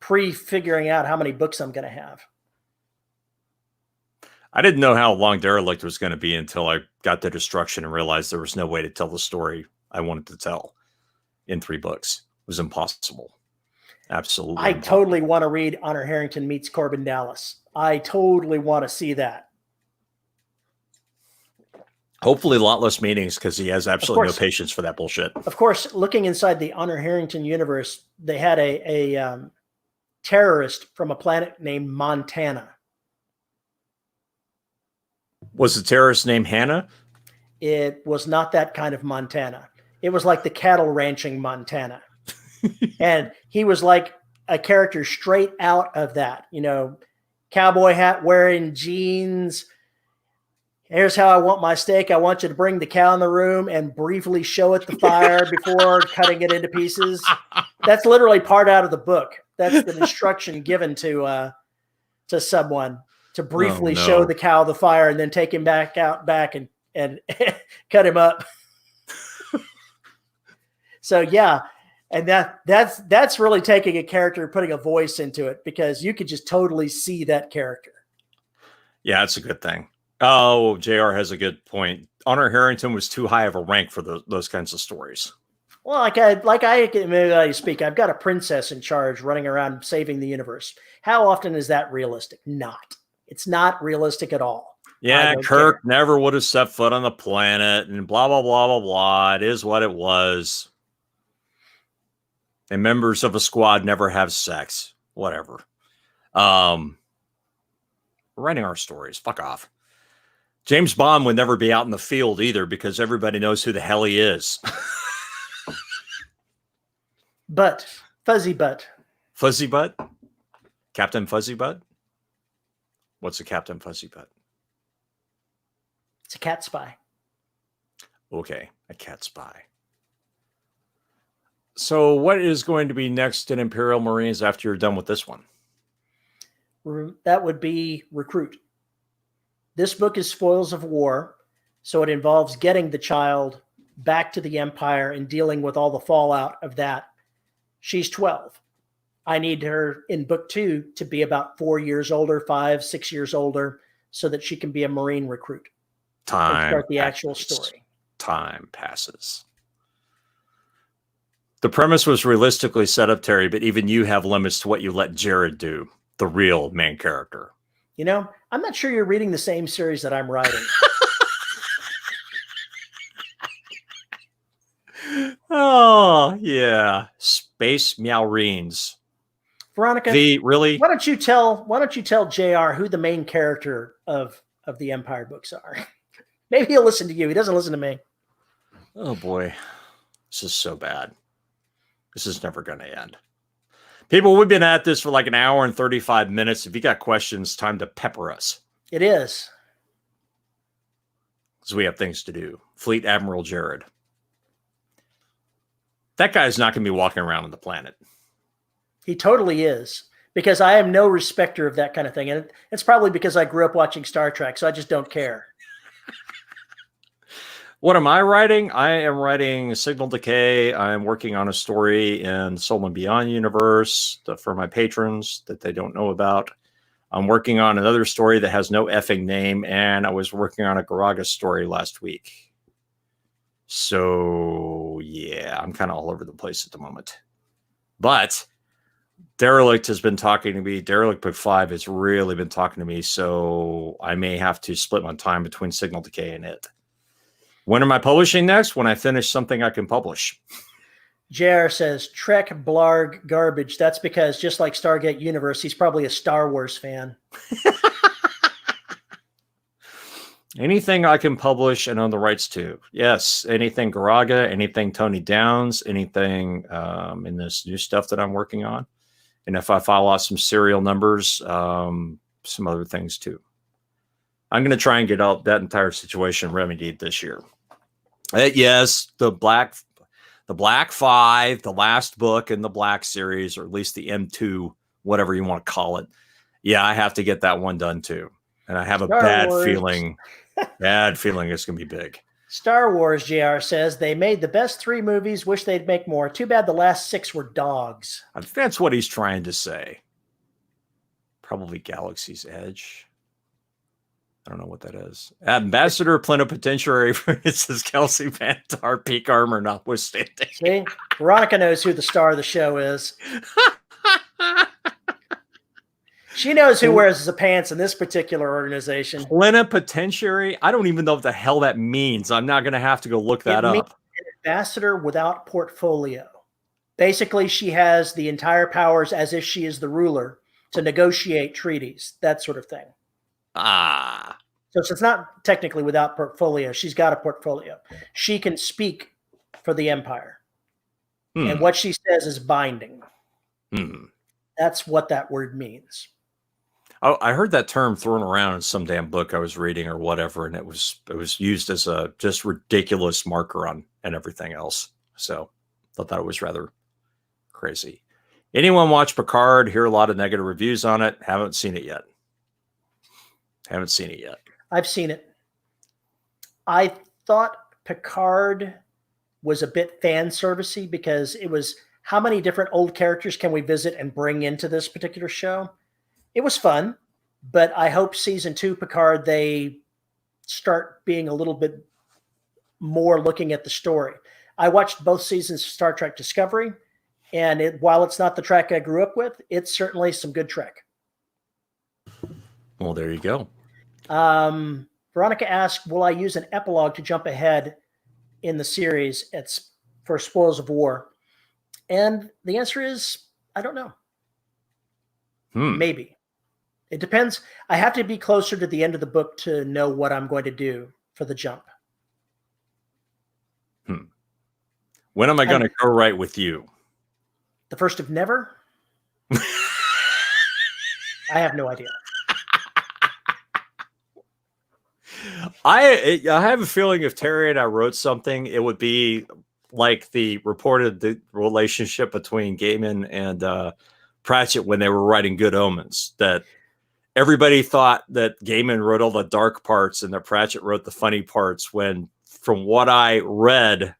pre-figuring out how many books I'm going to have. I didn't know how long Derelict was going to be until I got to Destruction and realized there was no way to tell the story I wanted to tell in 3 books. It was impossible. Absolutely. I totally want to read Honor Harrington meets Corbin Dallas. I totally want to see that. Hopefully a lot less meetings because he has absolutely no patience for that bullshit. Of course, looking inside the Honor Harrington universe, they had a terrorist from a planet named Montana. Was the terrorist named Hannah? It was not that kind of Montana. It was like the cattle ranching Montana. And he was like a character straight out of that, cowboy hat wearing, jeans. Here's how I want my steak. I want you to bring the cow in the room and briefly show it the fire before cutting it into pieces. That's literally part out of the book. That's the instruction given to someone to briefly show the cow the fire and then take him back and cut him up. So yeah, and that's really taking a character and putting a voice into it because you could just totally see that character. Yeah, that's a good thing. Oh, JR has a good point. Honor Harrington was too high of a rank for those kinds of stories. Well, I speak, I've got a princess in charge running around saving the universe. How often is that realistic? Not. It's not realistic at all. Yeah, Kirk never would have set foot on the planet and blah, blah, blah, blah, blah. It is what it was. And members of a squad never have sex. Whatever. We're writing our stories. Fuck off. James Bond would never be out in the field either because everybody knows who the hell he is. Butt. Fuzzy Butt. Fuzzy Butt? Captain Fuzzy Butt? What's a Captain Fuzzy Butt? It's a cat spy. Okay, a cat spy. So what is going to be next in Imperial Marines after you're done with this one? That would be Recruit. This book is Spoils of War, so it involves getting the child back to the Empire and dealing with all the fallout of that. She's 12. I need her in book 2 to be about 4 years older, 5, 6 years older, so that she can be a Marine recruit. Time start the actual story. Time passes. The premise was realistically set up, Terry, but even you have limits to what you let Jared do, the real main character. You know, I'm not sure you're reading the same series that I'm writing. Oh, yeah. Space Meowreens. Veronica, really? Why don't you tell JR who the main character of the Empire books are? Maybe he'll listen to you. He doesn't listen to me. Oh boy. This is so bad. This is never going to end. People, we've been at this for like an hour and 35 minutes. If you got questions, time to pepper us. It is. Because we have things to do. Fleet Admiral Jared. That guy's not going to be walking around on the planet. He totally is. Because I am no respecter of that kind of thing. And it's probably because I grew up watching Star Trek, so I just don't care. What am I writing? I am writing Signal Decay. I'm working on a story in Soul and Beyond universe for my patrons that they don't know about. I'm working on another story that has no effing name, and I was working on a Garaga story last week. So, yeah, I'm kind of all over the place at the moment. But Derelict has been talking to me. Derelict Book 5 has really been talking to me, so I may have to split my time between Signal Decay and it. When am I publishing next? When I finish something I can publish. JR says, Trek, Blarg, garbage. That's because, just like Stargate Universe, he's probably a Star Wars fan. Anything I can publish and own the rights to. Yes, anything Garaga, anything Tony Downs, anything in this new stuff that I'm working on. And if I file out some serial numbers, some other things too. I'm going to try and get out that entire situation remedied this year. Yes, the Black 5, the last book in the Black series, or at least the M2, whatever you want to call it. Yeah, I have to get that one done too. And I have a bad feeling it's going to be big. Star Wars, JR says, they made the best 3 movies. Wish they'd make more. Too bad the last 6 were dogs. I think that's what he's trying to say. Probably Galaxy's Edge. I don't know what that is. Ambassador Plenipotentiary for Princess Kelsey Vantar, peak armor notwithstanding. See, Veronica knows who the star of the show is. She knows who wears the pants in this particular organization. Plenipotentiary? I don't even know what the hell that means. I'm not going to have to go look that up. An ambassador without portfolio. Basically, she has the entire powers as if she is the ruler to negotiate treaties, that sort of thing. Ah. So it's not technically without portfolio. She's got a portfolio. She can speak for the Empire. And what she says is binding. That's what that word means. Oh, I heard that term thrown around in some damn book I was reading or whatever, and it was used as a just ridiculous marker on and everything else. So I thought it was rather crazy. Anyone watch Picard? Hear a lot of negative reviews on it. Haven't seen it yet. I've seen it. I thought Picard was a bit fan servicey because it was how many different old characters can we visit and bring into this particular show? It was fun, but I hope season 2 Picard, they start being a little bit more looking at the story. I watched both seasons of Star Trek Discovery, and while it's not the Trek I grew up with, it's certainly some good Trek. Well, there you go. Veronica asked, will I use an epilogue to jump ahead in the series for Spoils of War? And the answer is, I don't know. Maybe. It depends. I have to be closer to the end of the book to know what I'm going to do for the jump. When am I going to go right with you? The first of never? I have no idea. I have a feeling if Terry and I wrote something, it would be like the relationship between Gaiman and Pratchett when they were writing Good Omens, that everybody thought that Gaiman wrote all the dark parts and that Pratchett wrote the funny parts, when from what I read,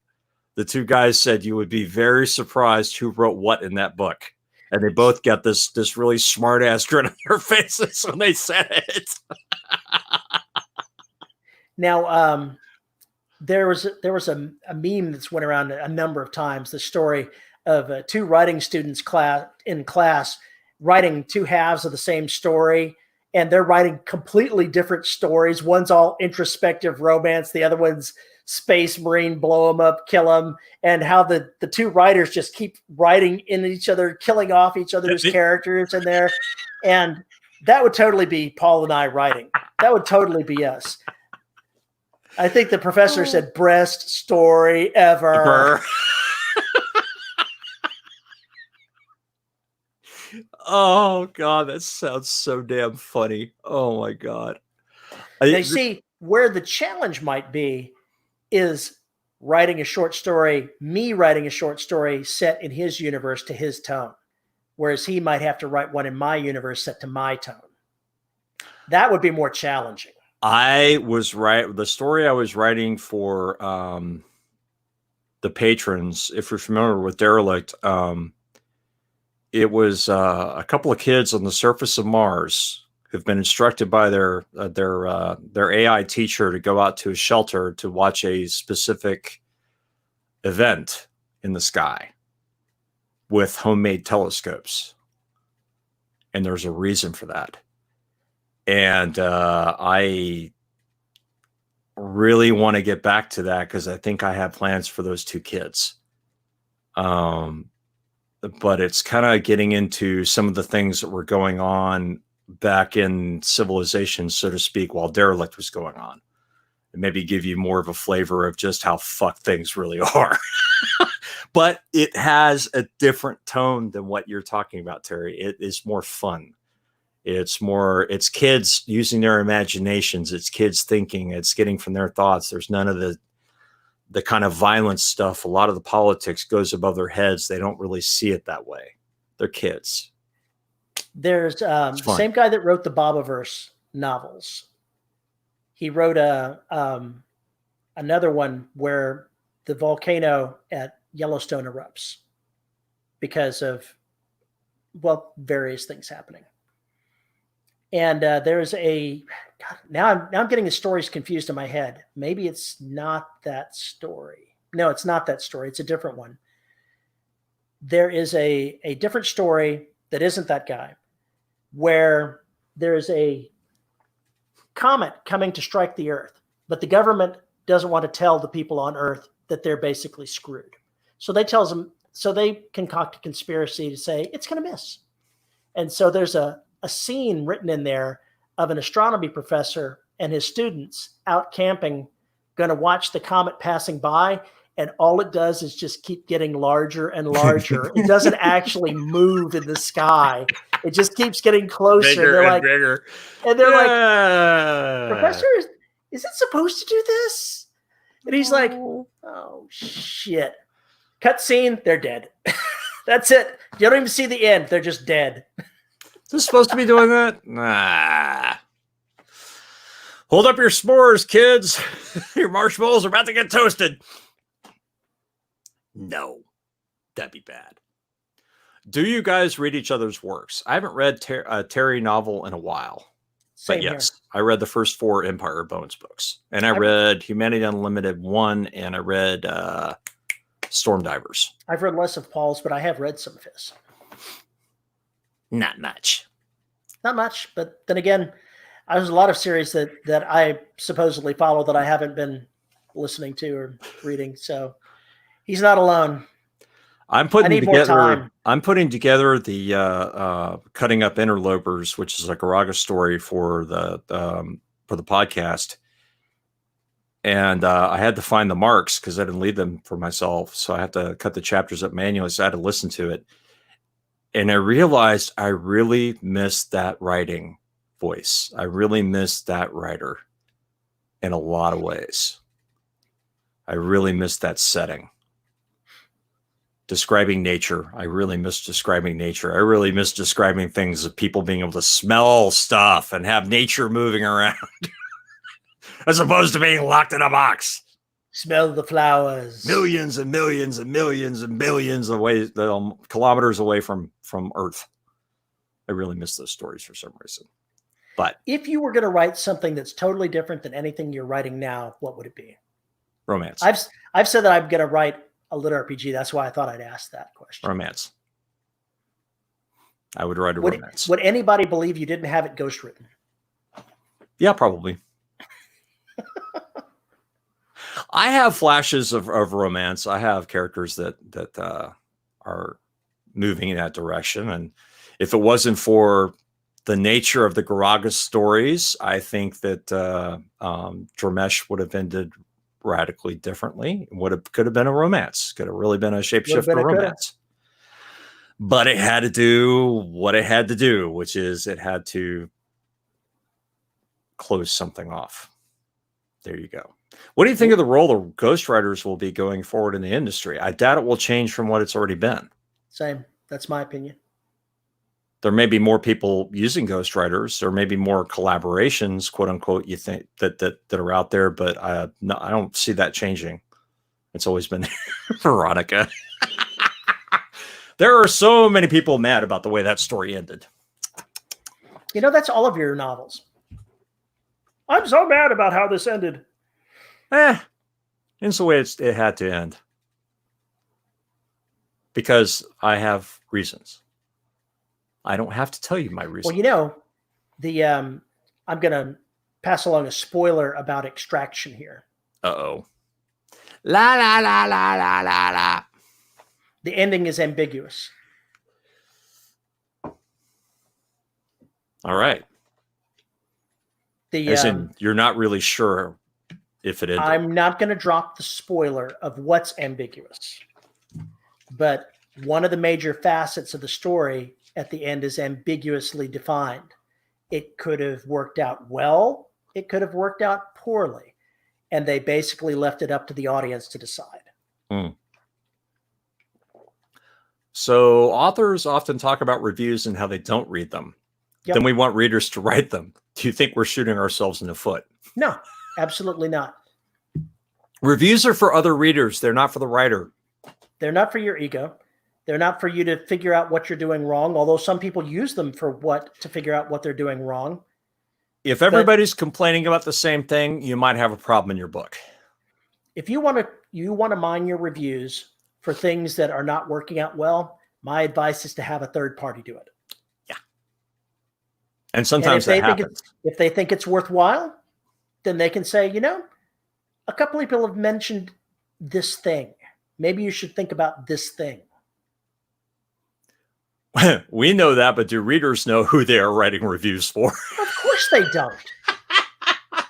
the two guys said you would be very surprised who wrote what in that book. And they both got this really smart ass grin on their faces when they said it. Now, there was a meme that's went around a number of times. The story of two writing students in class writing two halves of the same story, and they're writing completely different stories. One's all introspective romance, the other one's space marine, blow them up, kill them, and how the two writers just keep writing in each other, killing off each other's characters in there. And that would totally be Paul and I writing. That would totally be us. I think the professor said best story ever. Oh God, that sounds so damn funny. Oh my God. They see where the challenge might be is writing a short story, me writing a short story set in his universe to his tone, whereas he might have to write one in my universe set to my tone. That would be more challenging. The story I was writing for the patrons, if you're familiar with Derelict, it was a couple of kids on the surface of Mars who've been instructed by their AI teacher to go out to a shelter to watch a specific event in the sky with homemade telescopes. And there's a reason for that. And I really want to get back to that because I think I have plans for those two kids. But it's kind of getting into some of the things that were going on back in civilization, so to speak, while Derelict was going on. And maybe give you more of a flavor of just how fucked things really are. But it has a different tone than what you're talking about, Terry. It is more fun. It's kids using their imaginations. It's kids thinking. It's getting from their thoughts. There's none of the kind of violent stuff. A lot of the politics goes above their heads. They don't really see it that way. They're kids. There's the same guy that wrote the Bobaverse novels. He wrote another one where the volcano at Yellowstone erupts because of, various things happening. And there's now I'm getting the stories confused in my head. Maybe it's not that story. No, it's not that story. It's a different one. There is a different story that isn't that guy, where there's a comet coming to strike the Earth, but the government doesn't want to tell the people on Earth that they're basically screwed. So they concoct a conspiracy to say it's going to miss. And so there's a scene written in there of an astronomy professor and his students out camping, going to watch the comet passing by. And all it does is just keep getting larger and larger. It doesn't actually move in the sky. It just keeps getting closer. Bigger and bigger. And they're like, Professor, is it supposed to do this? And he's like, oh, shit. Cut scene, they're dead. That's it. You don't even see the end. They're just dead. Is this supposed to be doing that? Nah. Hold up your s'mores, kids. Your marshmallows are about to get toasted. No, that'd be bad. Do you guys read each other's works? I haven't read a Terry novel in a while. Same But here. yes, I read the first 4 Empire of Bones books, and I I've- read Humanity Unlimited 1, and I read Storm Divers. I've read less of Paul's, but I have read some of his. Not much. Not much, but then again, there's a lot of series that I supposedly follow that I haven't been listening to or reading. So he's not alone. I'm putting need more time. the Cutting Up Interlopers, which is a Garaga story for the podcast. And I had to find the marks because I didn't leave them for myself. So I had to cut the chapters up manually. So I had to listen to it. And I realized I really missed that writing voice. I really missed that writer in a lot of ways. I really missed that setting. Describing nature. I really miss describing nature. I really miss describing things of people being able to smell stuff and have nature moving around as opposed to being locked in a box. Smell the flowers. Millions and millions and millions and billions of ways, kilometers away from Earth. I really miss those stories for some reason. But if you were going to write something that's totally different than anything you're writing now, what would it be? Romance. I've said that I'm going to write a lit RPG. That's why I thought I'd ask that question. Romance. I would write a romance. Would anybody believe you didn't have it ghost written? Yeah, probably. I have flashes of romance. I have characters that are moving in that direction. And if it wasn't for the nature of the Garaga stories, I think that Dramesh would have ended radically differently. Could have been a romance. Could have really been a shapeshifter romance. But it had to do what it had to do, which is it had to close something off. There you go. What do you think of the role of ghostwriters will be going forward in the industry? I doubt it will change from what it's already been. Same. That's my opinion. There may be more people using ghostwriters. There may be more collaborations, quote unquote, you think that are out there, but I don't see that changing. It's always been Veronica. There are so many people mad about the way that story ended. You know, that's all of your novels. I'm so mad about how this ended. It's the way it had to end. Because I have reasons. I don't have to tell you my reasons. Well, you know, I'm going to pass along a spoiler about Extraction here. Uh-oh. La, la, la, la, la, la, la. The ending is ambiguous. All right. As in, you're not really sure if it ended. I'm not going to drop the spoiler of what's ambiguous. But one of the major facets of the story at the end is ambiguously defined. It could have worked out well. It could have worked out poorly. And they basically left it up to the audience to decide. Hmm. So authors often talk about reviews and how they don't read them. Yep. Then we want readers to write them. Do you think we're shooting ourselves in the foot? No, absolutely not. Reviews are for other readers. They're not for the writer. They're not for your ego. They're not for you to figure out what you're doing wrong, although some people use them to figure out what they're doing wrong. If everybody's complaining about the same thing, you might have a problem in your book. If you want to mine your reviews for things that are not working out well, my advice is to have a third party do it. Yeah. And sometimes that happens. If they think it's worthwhile, then they can say, you know, a couple of people have mentioned this thing. Maybe you should think about this thing. We know that, but do readers know who they are writing reviews for? Of course they don't.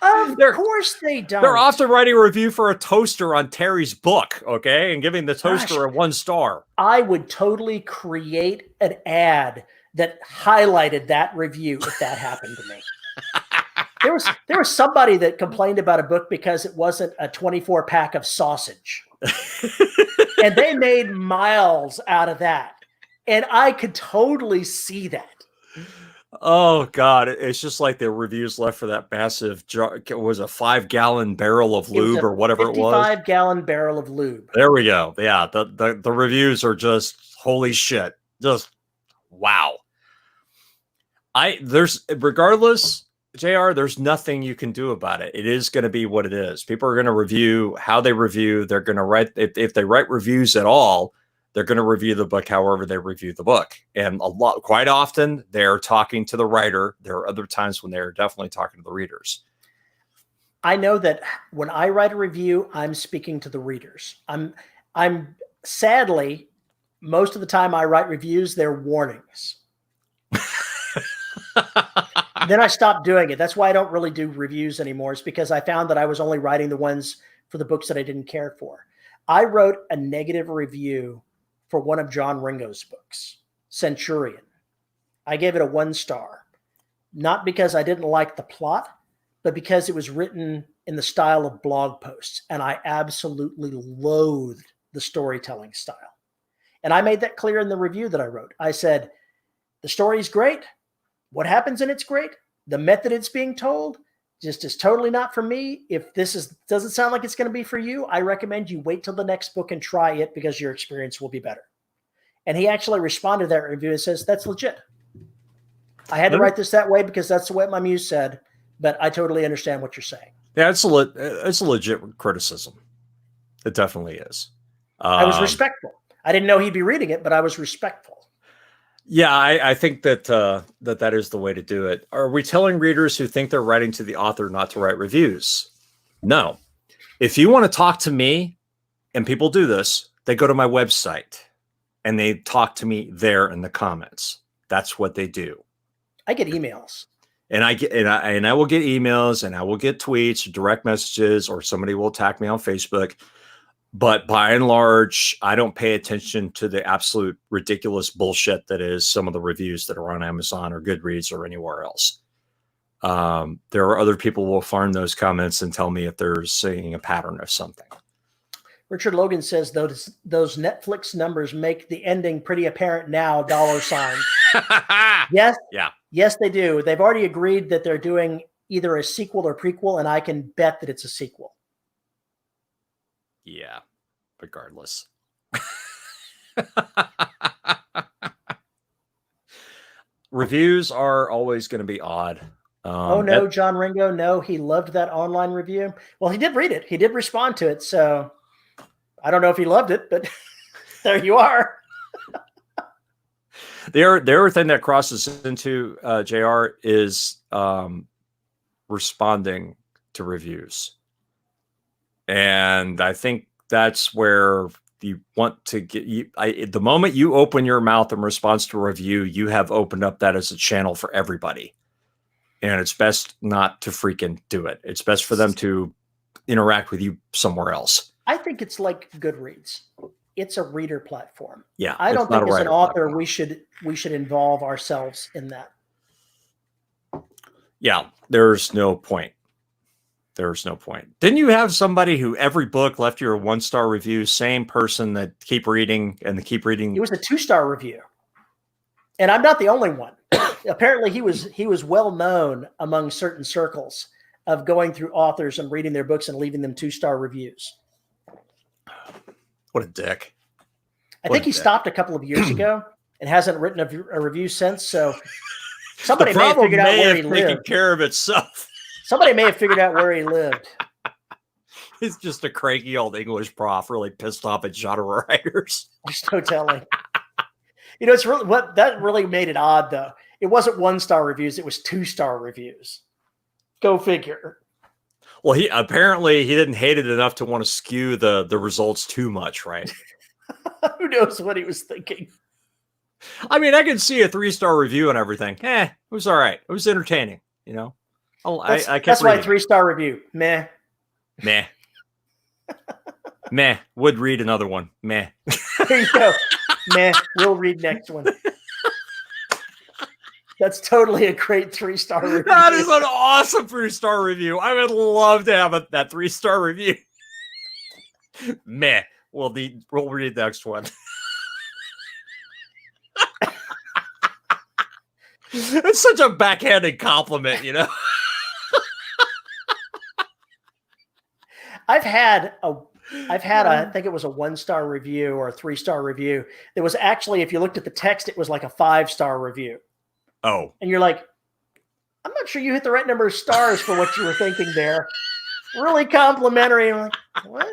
Of course they don't. They're often writing a review for a toaster on Terry's book, okay, and giving the toaster a 1 star. I would totally create an ad that highlighted that review if that happened to me. There was somebody that complained about a book because it wasn't a 24-pack of sausage. And they made miles out of that. And I could totally see that. Oh, God. It's just like the reviews left for that massive jar. It was a 5-gallon barrel of lube or whatever it was. 55-gallon barrel of lube. There we go. Yeah. The reviews are just holy shit. Just wow. Regardless, JR, there's nothing you can do about it. It is going to be what it is. People are going to review how they review. They're going to write, if they write reviews at all, they're going to review the book however they review the book. And quite often, they're talking to the writer. There are other times when they're definitely talking to the readers. I know that when I write a review, I'm speaking to the readers. I'm sadly, most of the time I write reviews, they're warnings. Then I stopped doing it. That's why I don't really do reviews anymore. It's because I found that I was only writing the ones for the books that I didn't care for. I wrote a negative review for one of John Ringo's books, Centurion. I gave it a 1 star, not because I didn't like the plot, but because it was written in the style of blog posts, and I absolutely loathed the storytelling style. And I made that clear in the review that I wrote. I said, the story's great. What happens in it's great. The method it's being told just is totally not for me. If this doesn't sound like it's going to be for you, I recommend you wait till the next book and try it because your experience will be better. And he actually responded to that review and says, that's legit. I had to write this that way because that's what my muse said, but I totally understand what you're saying. Yeah, it's a legit criticism. It definitely is. I was respectful. I didn't know he'd be reading it, but I was respectful. Yeah, I think that that is the way to do it. Are we telling readers who think they're writing to the author not to write reviews? No. If you want to talk to me, and people do this, they go to my website and they talk to me there in the comments. That's what they do. I get emails. And I will get emails, and I will get tweets, direct messages, or somebody will attack me on Facebook. But by and large, I don't pay attention to the absolute ridiculous bullshit that is some of the reviews that are on Amazon or Goodreads or anywhere else. There are other people who will find those comments and tell me if they're seeing a pattern of something. Richard Logan says those Netflix numbers make the ending pretty apparent now, $. Yes. Yeah. Yes, they do. They've already agreed that they're doing either a sequel or prequel, and I can bet that it's a sequel. Yeah, regardless. Reviews are always going to be odd. Oh, no, John Ringo. No, he loved that online review. Well, he did read it. He did respond to it. So I don't know if he loved it, but there you are. The other thing that crosses into JR is responding to reviews. And I think that's where you want to get the moment you open your mouth in response to a review, you have opened up that as a channel for everybody. And it's best not to freaking do it. It's best for them to interact with you somewhere else. I think it's like Goodreads. It's a reader platform. Yeah. I don't think as an author we should involve ourselves in that. Yeah, there's no point. There's no point. Didn't you have somebody who every book left you a 1-star review? Same person that keep reading and keep reading. It was a 2-star review, and I'm not the only one. Apparently, he was well known among certain circles of going through authors and reading their books and leaving them 2-star reviews. What a dick! I think he stopped a couple of years ago and hasn't written a review since. So somebody may have figured out where he lived. Taking care of itself. Somebody may have figured out where he lived. He's just a cranky old English prof, really pissed off at genre writers. There's no telling. It's really that really made it odd, though. It wasn't 1-star reviews; it was 2-star reviews. Go figure. Well, he didn't hate it enough to want to skew the results too much, right? Who knows what he was thinking? I mean, I can see a 3-star review and everything. It was all right. It was entertaining, That's my 3-star review. Meh. Meh. Would read another one. Meh. There you go. Meh. We'll read next one. That's totally a great 3-star review. That is an awesome 3-star review. I would love to have that 3-star review. Meh. We'll read the next one. It's such a backhanded compliment, I've had I think it was a 1-star review or a 3-star review. It was actually, if you looked at the text, it was like a 5-star review. Oh. And you're like, I'm not sure you hit the right number of stars for what you were thinking there. Really complimentary. I'm like, what?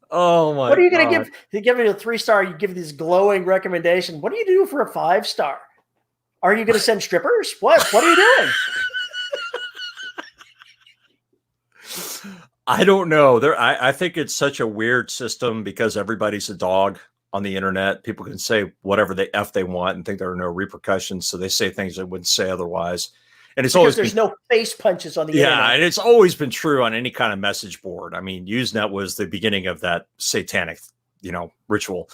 Oh my! What are you going to give? You give it a 3-star. You give this glowing recommendation. What do you do for a 5-star? Are you going to send strippers? What are you doing? I don't know. I think it's such a weird system because everybody's a dog on the internet. People can say whatever they want and think there are no repercussions. So they say things they wouldn't say otherwise. And it's always there's no face punches on the internet. Yeah, and it's always been true on any kind of message board. I mean, Usenet was the beginning of that satanic, ritual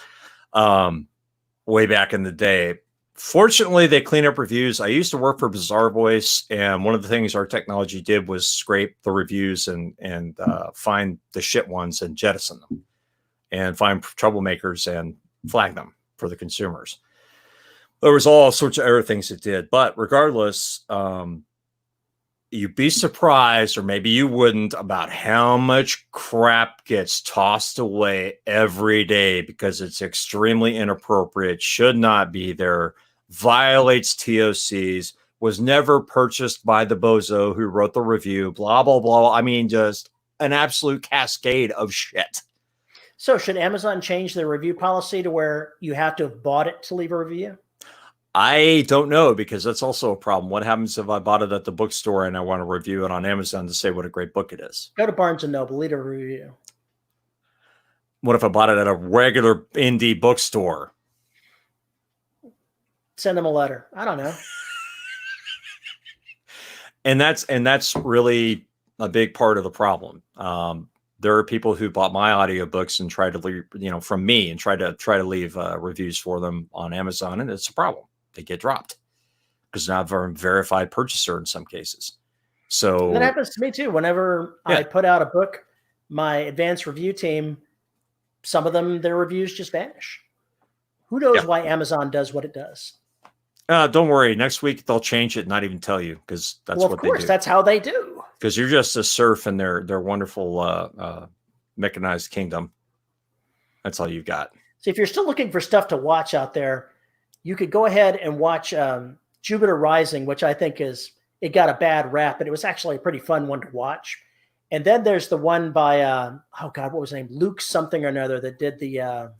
way back in the day. Fortunately, they clean up reviews. I used to work for Bizarre Voice, and one of the things our technology did was scrape the reviews and find the shit ones and jettison them, and find troublemakers and flag them for the consumers. There was all sorts of other things it did, but regardless, you'd be surprised, or maybe you wouldn't, about how much crap gets tossed away every day because it's extremely inappropriate, should not be there, violates TOCs, was never purchased by the bozo who wrote the review, blah, blah, blah. I mean, just an absolute cascade of shit. So should Amazon change their review policy to where you have to have bought it to leave a review? I don't know, because that's also a problem. What happens if I bought it at the bookstore and I want to review it on Amazon to say what a great book it is? Go to Barnes & Noble, leave a review. What if I bought it at a regular indie bookstore? Send them a letter. I don't know. And that's really a big part of the problem. There are people who bought my audiobooks and tried to leave, from me, and try to leave reviews for them on Amazon, and it's a problem. They get dropped because now they're a verified purchaser in some cases. So that happens to me too. Whenever I put out a book, my advanced review team, some of them, their reviews just vanish. Who knows why Amazon does what it does? Don't worry. Next week they'll change it and not even tell you, because that's what they do. Of course, that's how they do. Because you're just a serf in their wonderful mechanized kingdom. That's all you've got. So if you're still looking for stuff to watch out there, you could go ahead and watch Jupiter Rising, which I think it got a bad rap, but it was actually a pretty fun one to watch. And then there's the one by, what was his name? Luke something or another, that did the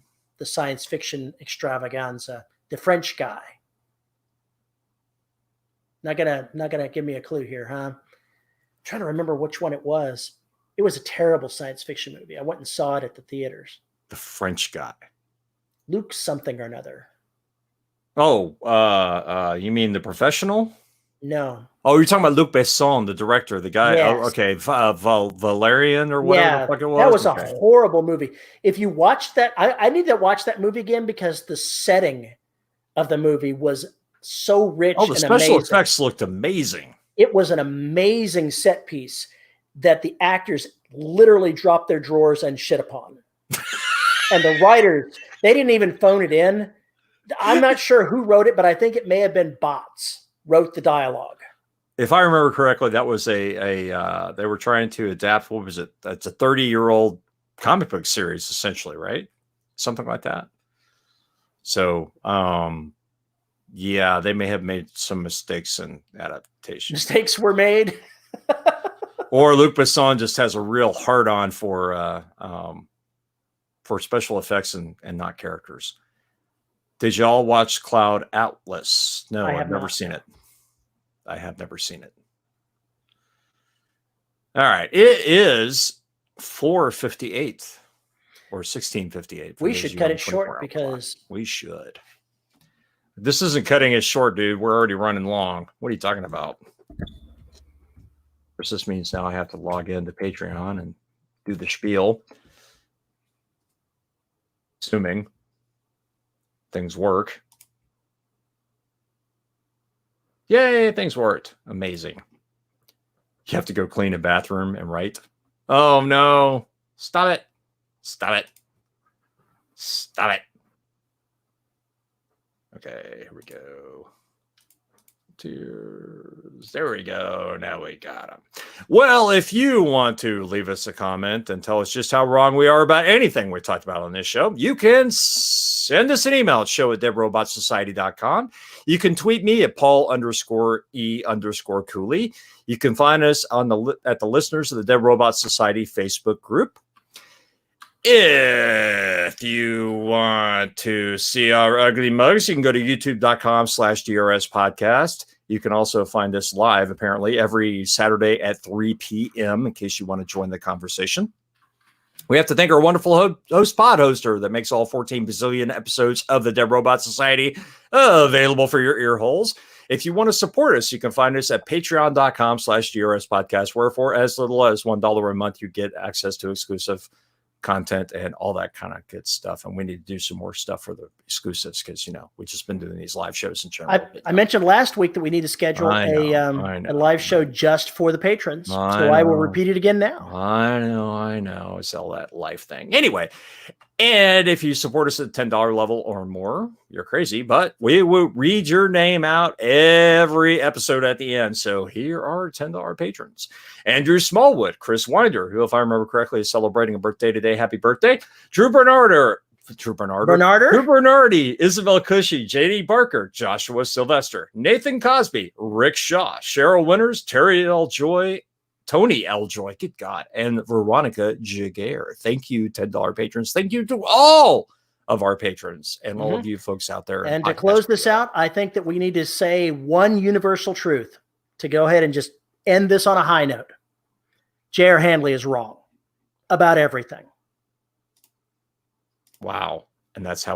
science fiction extravaganza, the French guy. Not gonna give me a clue here, huh? I'm trying to remember which one it was. It was a terrible science fiction movie. I went and saw it at the theaters. The French guy. Luke something or another. Oh, you mean The Professional? No. Oh, you're talking about Luc Besson, the director, the guy. Yes. Oh, okay, Valerian or whatever the fuck it was. That was a horrible movie. If you watch that, I need to watch that movie again, because the setting of the movie was so rich. Oh, the special effects looked amazing. It was an amazing set piece that the actors literally dropped their drawers and shit upon. And the writers, they didn't even phone it in. I'm not sure who wrote it, but I think it may have been bots wrote the dialogue. If I remember correctly, that was they were trying to adapt. What was it? That's a 30-year-old comic book series, essentially, right? Something like that. So, yeah, they may have made some mistakes in adaptation. Mistakes were made. Or Luc Besson just has a real hard-on for special effects and not characters. Did y'all watch Cloud Atlas? No, I've never seen it. I have never seen it. All right. It is 4:58 or 16:58. We should cut it short, because we should. This isn't cutting it short, dude. We're already running long. What are you talking about? Of course, this means now I have to log into Patreon and do the spiel. Assuming things work. Yay, things worked. Amazing. You have to go clean a bathroom and write. Oh, no. Stop it. Stop it. Stop it. Okay, here we go. Tears. There we go. Now we got them. Well, if you want to leave us a comment and tell us just how wrong we are about anything we talked about on this show, you can Send us an email at show@deadrobotsociety.com. You can tweet me at Paul_E_Cooley. You can find us at the Listeners of the Dead Robot Society Facebook group. If you want to see our ugly mugs, you can go to youtube.com/DRS podcast. You can also find us live, apparently, every Saturday at 3 p.m. in case you want to join the conversation. We have to thank our wonderful host pod hoster that makes all 14 bazillion episodes of the Dead Robot Society available for your ear holes. If you want to support us, you can find us at patreon.com/DRS podcast, where for as little as $1 a month, you get access to exclusive content and all that kind of good stuff. And we need to do some more stuff for the exclusives because, we've just been doing these live shows in general. I mentioned last week that we need to schedule a live show just for the patrons. I will repeat it again now. I know. It's all that life thing. Anyway, and if you support us at the $10 level or more, you're crazy, but we will read your name out every episode at the end. So here are $10 patrons. Andrew Smallwood, Chris Winder, who, if I remember correctly, is celebrating a birthday today. Happy birthday. Drew Bernardi, Isabel Cushy, JD Barker, Joshua Sylvester, Nathan Cosby, Rick Shaw, Cheryl Winters, Terry L. Joy, Tony L. Joy, good God, and Veronica Jaguar. Thank you, $10 patrons. Thank you to all of our patrons and all of you folks out there. And to close this out, I think that we need to say one universal truth to go ahead and just end this on a high note. J.R. Handley is wrong about everything. Wow. And that's how we